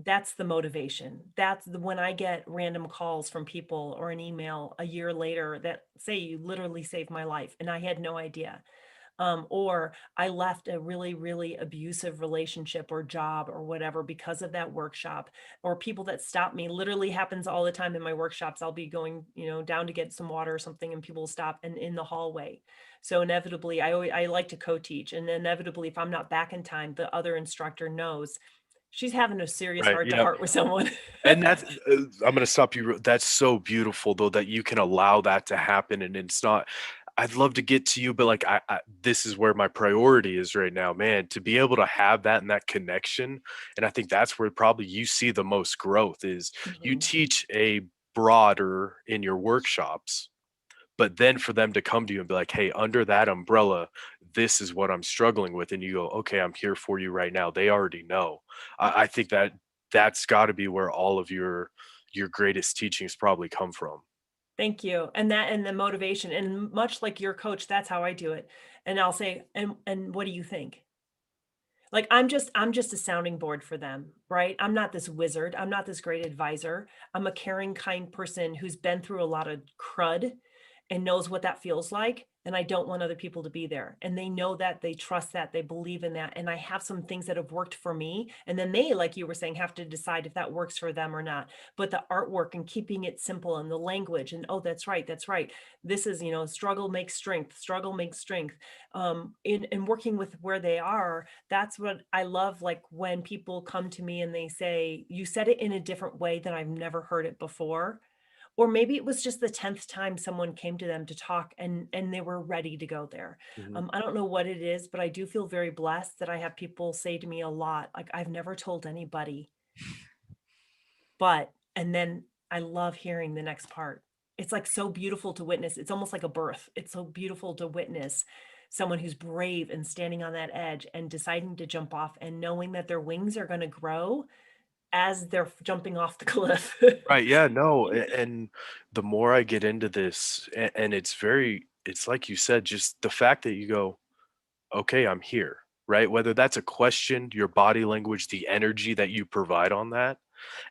that's the motivation. When I get random calls from people or an email a year later that say you literally saved my life and I had no idea. Or I left a really, really abusive relationship or job or whatever because of that workshop, or people that stop me. Literally happens all the time in my workshops. I'll be going, down to get some water or something, and people will stop and in the hallway. So inevitably, I like to co-teach, and inevitably, if I'm not back in time, the other instructor knows she's having a serious Right. heart to Yeah. heart with someone. And that's I'm gonna stop you. That's so beautiful though that you can allow that to happen, and it's not. I'd love to get to you, but like this is where my priority is right now, man. To be able to have that and that connection, and I think that's where probably you see the most growth is you Mhm. teach a broader in your workshops, but then for them to come to you and be like, hey, under that umbrella, this is what I'm struggling with. And you go, okay, I'm here for you right now. They already know. I think that that's got to be where all of your greatest teachings probably come from. Thank you. And that and the motivation, and much like your coach, that's how I do it. And I'll say, "And what do you think?" Like, I'm just a sounding board for them, right? I'm not this wizard. I'm not this great advisor. I'm a caring, kind person who's been through a lot of crud and knows what that feels like, and I don't want other people to be there. And they know that, they trust that, they believe in that, and I have some things that have worked for me, and then they, like you were saying, have to decide if that works for them or not. But the artwork and keeping it simple and the language and, "Oh, that's right, that's right. This is, struggle makes strength, struggle makes strength." In working with where they are, that's what I love, like, when people come to me and they say, "You said it in a different way than I've never heard it before." Or maybe it was just the 10th time someone came to them to talk and they were ready to go there. Mhm. I don't know what it is, but I do feel very blessed that I have people say to me a lot, like, "I've never told anybody, but," and then I love hearing the next part. It's, like, so beautiful to witness. It's almost like a birth. It's so beautiful to witness someone who's brave and standing on that edge and deciding to jump off and knowing that their wings are gonna grow as they're jumping off the cliff. Right, yeah, no, and the more I get into this, and it's like you said, just the fact that you go, okay, I'm here, right? Whether that's a question, your body language, the energy that you provide on that,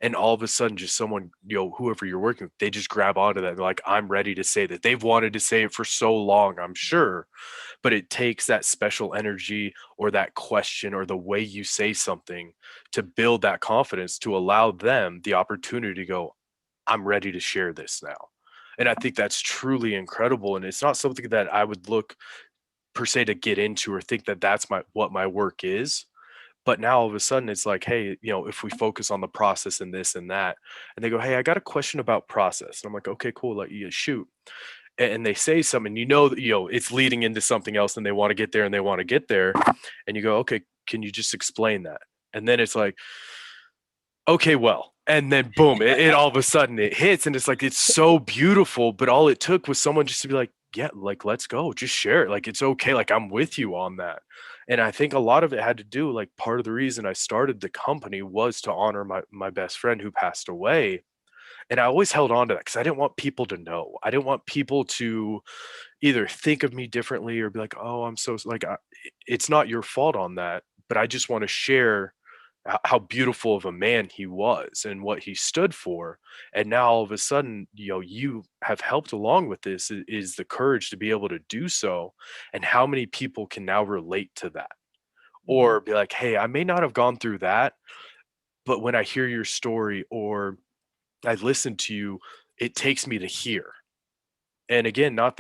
and all of a sudden, just someone, whoever you're working with, they just grab onto that. They're like, I'm ready to say that. They've wanted to say it for so long, I'm sure, but it takes that special energy or that question or the way you say something to build that confidence to allow them the opportunity to go, I'm ready to share this now. And I think that's truly incredible. And it's not something that I would look per se to get into or think that that's my work is. But now all of a sudden it's like, hey, if we focus on the process and this and that, and they go, hey, I got a question about process. And I'm like, okay, cool. Like, yeah, shoot. And they say something, that, it's leading into something else and they want to get there and they want to get there. And you go, okay, can you just explain that? And then it's like, okay, well, and then boom, it all of a sudden it hits and it's like, it's so beautiful. But all it took was someone just to be like, yeah, like, let's go, just share it. Like, it's okay. Like, I'm with you on that. And I think a lot of it had to do, like, part of the reason I started the company was to honor my best friend who passed away. And I always held on to that because I didn't want people to know. I didn't want people to either think of me differently or be like, "Oh, I'm so like it's not your fault on that." But I just want to share how beautiful of a man he was and what he stood for. And now all of a sudden, you have helped along with this is the courage to be able to do so. And how many people can now relate to that Mhm. or be like, "Hey, I may not have gone through that, but when I hear your story or I listen to you, it takes me to here." And again, not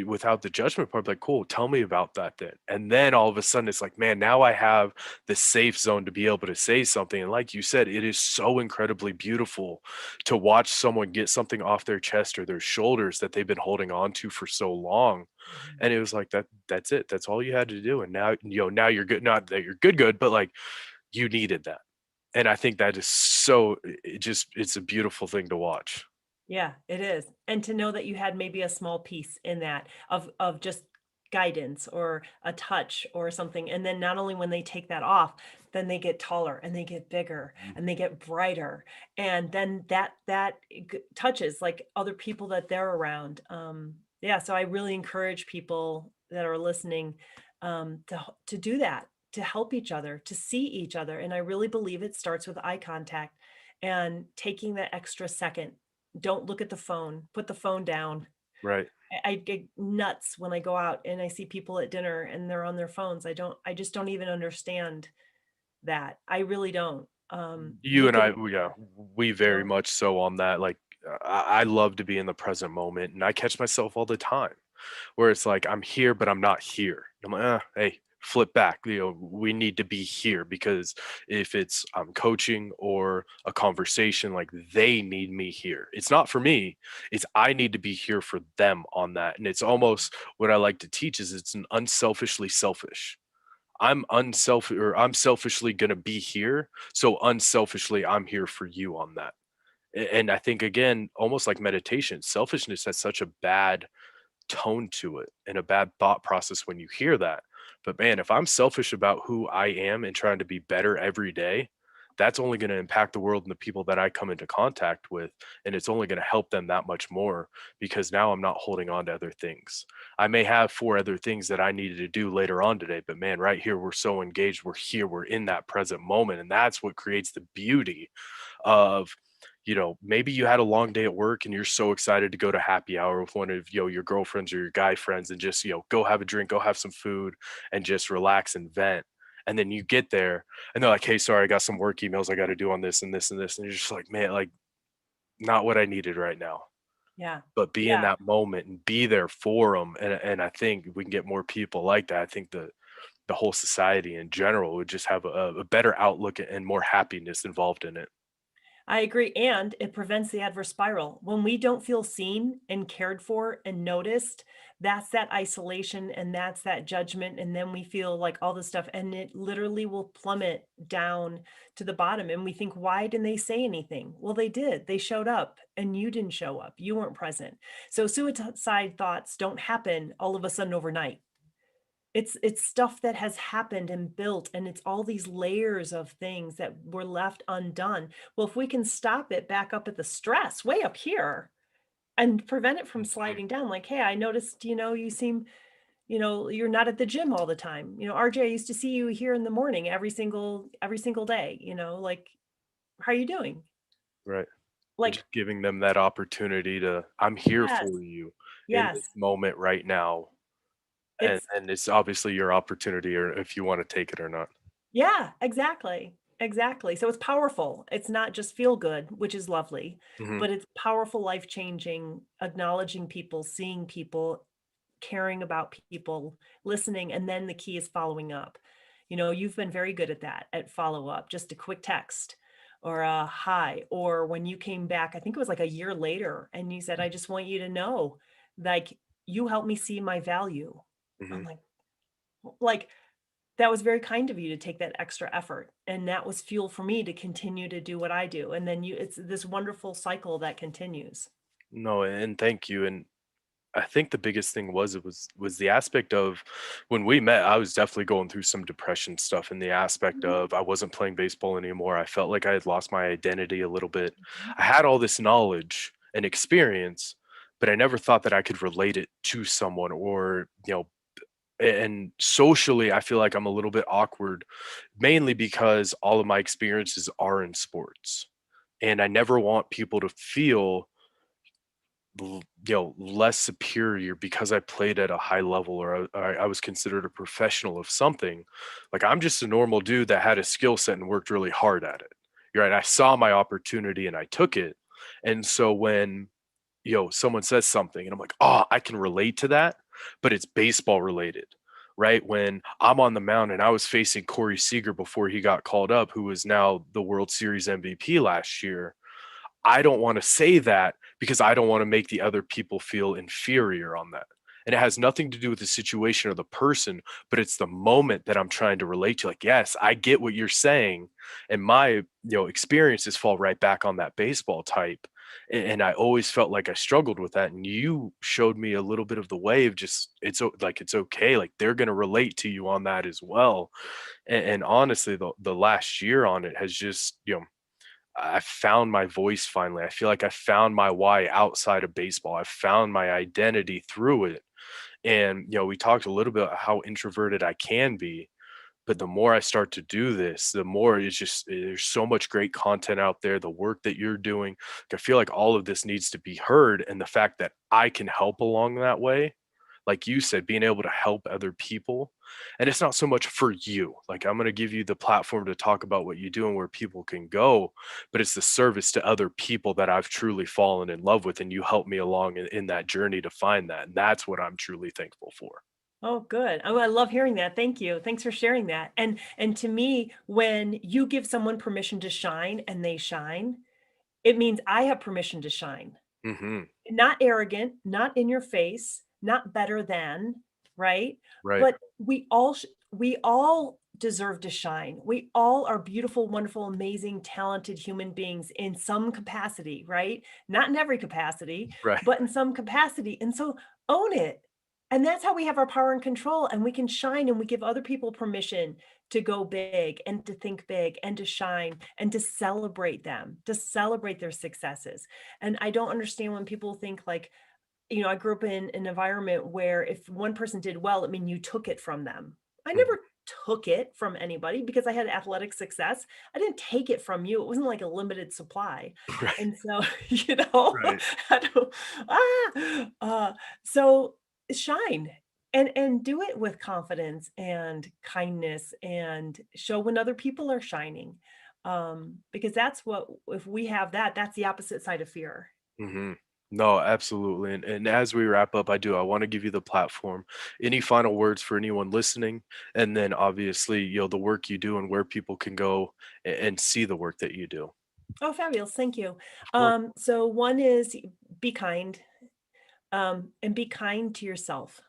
without the judgment part, like, cool, tell me about that then. And then all of a sudden it's like, man, now I have the safe zone to be able to say something. And like you said, it is so incredibly beautiful to watch someone get something off their chest or their shoulders that they've been holding on to for so long. Mhm. And it was like that's it. That's all you had to do. And now, now you're good. Not that you're good, but like you needed that. And I think that is so it's a beautiful thing to watch. Yeah, it is. And to know that you had maybe a small piece in that of just guidance or a touch or something. And then not only when they take that off, then they get taller and they get bigger and they get brighter. And then touches like other people that they're around. Yeah, so I really encourage people that are listening to do that, to help each other, to see each other. And I really believe it starts with eye contact and taking that extra second. Don't look at the phone, put the phone down. Right. I get nuts when I go out and I see people at dinner and they're on their phones. I just don't even understand that. I really don't. You and Look at I, it, yeah, we you very know? much so on that. Like, I love to be in the present moment, and I catch myself all the time where it's like I'm here, but I'm not here. I'm like, hey, flip back. We need to be here because if it's I'm coaching or a conversation, like they need me here. It's not for me. It's I need to be here for them on that. And it's almost what I like to teach is it's an unselfishly selfish. I'm selfishly gonna be here, so unselfishly, I'm here for you on that. And I think again, almost like meditation, selfishness has such a bad tone to it and a bad thought process when you hear that. But man, if I'm selfish about who I am and trying to be better every day, that's only going to impact the world and the people that I come into contact with. And it's only going to help them that much more because now I'm not holding on to other things. I may have four other things that I needed to do later on today, but man, right here, we're so engaged. We're here, we're in that present moment. And that's what creates the beauty of, maybe you had a long day at work and you're so excited to go to happy hour with one of, your girlfriends or your guy friends and just, go have a drink, go have some food and just relax and vent. And then you get there and they're like, "Hey, sorry, I got some work emails I got to do on this and this and this." And you're just like, "Man, like not what I needed right now." Yeah. But be in Yeah. that moment and be there for them. And I think if we can get more people like that, I think the whole society in general would just have a better outlook and more happiness involved in it. I agree, and it prevents the adverse spiral. When we don't feel seen and cared for and noticed, that's that isolation and that's that judgment, and then we feel like all this stuff, and it literally will plummet down to the bottom, and we think, "Why didn't they say anything?" Well, they did. They showed up, and you didn't show up. You weren't present. So suicide thoughts don't happen all of a sudden overnight. It's stuff that has happened and built, and it's all these layers of things that were left undone. Well, if we can stop it back up at the stress, way up here, and prevent it from Mhm. sliding down, like, "Hey, I noticed, you seem, you're not at the gym all the time. RJ, I used to see you here in the morning every single day, like, how are you doing?" Right. And Like, just giving them that opportunity to, "I'm here yes, for you in yes. this moment right now." And It's and it's obviously your opportunity or if you wanna take it or not. Yeah, exactly. Exactly. So it's powerful. It's not just feel good, which is lovely, Mhm. but it's powerful, life changing, acknowledging people, seeing people, caring about people, listening. And then the key is following up. You've been very good at that, at follow up, just a quick text or a hi. Or when you came back, I think it was like a year later, and you said, "I just want you to know, like, you helped me see my value." I'm Mhm. like, that was very kind of you to take that extra effort, and that was fuel for me to continue to do what I do, and then it's this wonderful cycle that continues. No, and thank you, and I think the biggest thing was the aspect of when we met, I was definitely going through some depression stuff in the aspect Mhm, of I wasn't playing baseball anymore. I felt like I had lost my identity a little bit. mhm. I had all this knowledge and experience, but I never thought that I could relate it to someone or, and socially, I feel like I'm a little bit awkward, mainly because all of my experiences are in sports. And I never want people to feel less superior because I played at a high level or I was considered a professional of something. Like I'm just a normal dude that had a skill set and worked really hard at it. You're right. I saw my opportunity and I took it. And so when someone says something and I'm like, oh, I can relate to that, but it's baseball related. Right. When I'm on the mound and I was facing Corey Seager before he got called up, who is now the World Series MVP last year, I don't want to say that because I don't want to make the other people feel inferior on that. And it has nothing to do with the situation or the person, but it's the moment that I'm trying to relate to. Like, yes, I get what you're saying. And my, experiences fall right back on that baseball type. And I always felt like I struggled with that. And you showed me a little bit of the way of just like it's okay. Like they're gonna relate to you on that as well. And honestly, the last year on it has just, I found my voice finally. I feel like I found my why outside of baseball. I found my identity through it. And, we talked a little bit about how introverted I can be, but the more I start to do this, the more it's just there's so much great content out there, the work that you're doing. Like, I feel like all of this needs to be heard. And the fact that I can help along that way, like you said, being able to help other people. And it's not so much for you. Like I'm going to give you the platform to talk about what you do and where people can go, but it's the service to other people that I've truly fallen in love with. And you helped me along in that journey to find that. And that's what I'm truly thankful for. Oh, good. Oh, I love hearing that. Thank you. Thanks for sharing that. And to me, when you give someone permission to shine and they shine, it means I have permission to shine. Hmm. Not arrogant, not in your face, not better than, right? Right. But we all deserve to shine. We all are beautiful, wonderful, amazing, talented human beings in some capacity, right? Not in every capacity, Right. but in some capacity. And so own it. And that's how we have our power and control, and we can shine, and we give other people permission to go big and to think big and to shine and to celebrate them, to celebrate their successes. And I don't understand when people think like, I grew up in an environment where if one person did well, it mean you took it from them. I Mhm. never took it from anybody because I had athletic success. I didn't take it from you. It wasn't like a limited supply. Right, And so, right. I don't, so shine and do it with confidence and kindness and show when other people are shining. Because that's what, if we have that, that's the opposite side of fear. Mhm. No, absolutely. And as we wrap up, I want to give you the platform. Any final words for anyone listening? And then obviously, the work you do and where people can go and see the work that you do. Oh, fabulous. Thank you. Of course. So one is be kind, and be kind to yourself.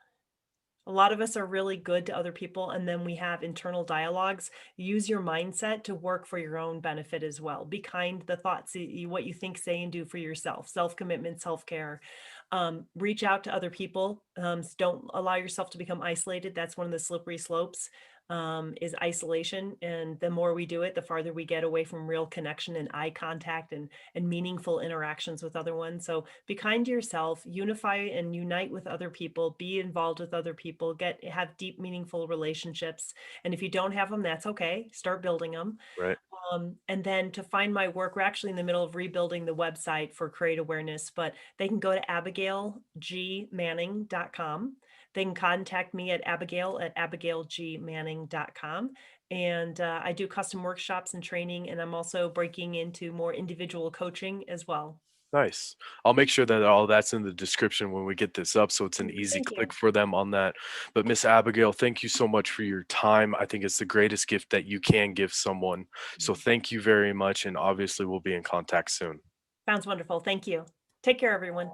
A lot of us are really good to other people, and then we have internal dialogues. Use your mindset to work for your own benefit as well. Be kind, the thoughts, what you think, say, and do for yourself. Self commitment, self care. Reach out to other people. Don't allow yourself to become isolated. That's one of the slippery slopes. Is isolation, and the more we do it, the farther we get away from real connection and eye contact and meaningful interactions with other ones. So be kind to yourself, unify and unite with other people, be involved with other people, have deep, meaningful relationships. And if you don't have them, that's okay. Start building them. Right. And then to find my work, we're actually in the middle of rebuilding the website for Create Awareness, but they can go to abigailgmanning.com. They can contact me at abigailgmanning.com. And I do custom workshops and training, and I'm also breaking into more individual coaching as well. Nice. I'll make sure that all that's in the description when we get this up so it's an easy Thank click you. for them on that. But Miss Abigail, thank you so much for your time. I think it's the greatest gift that you can give someone. So thank you very much. And obviously, we'll be in contact soon. Sounds wonderful. Thank you. Take care, everyone.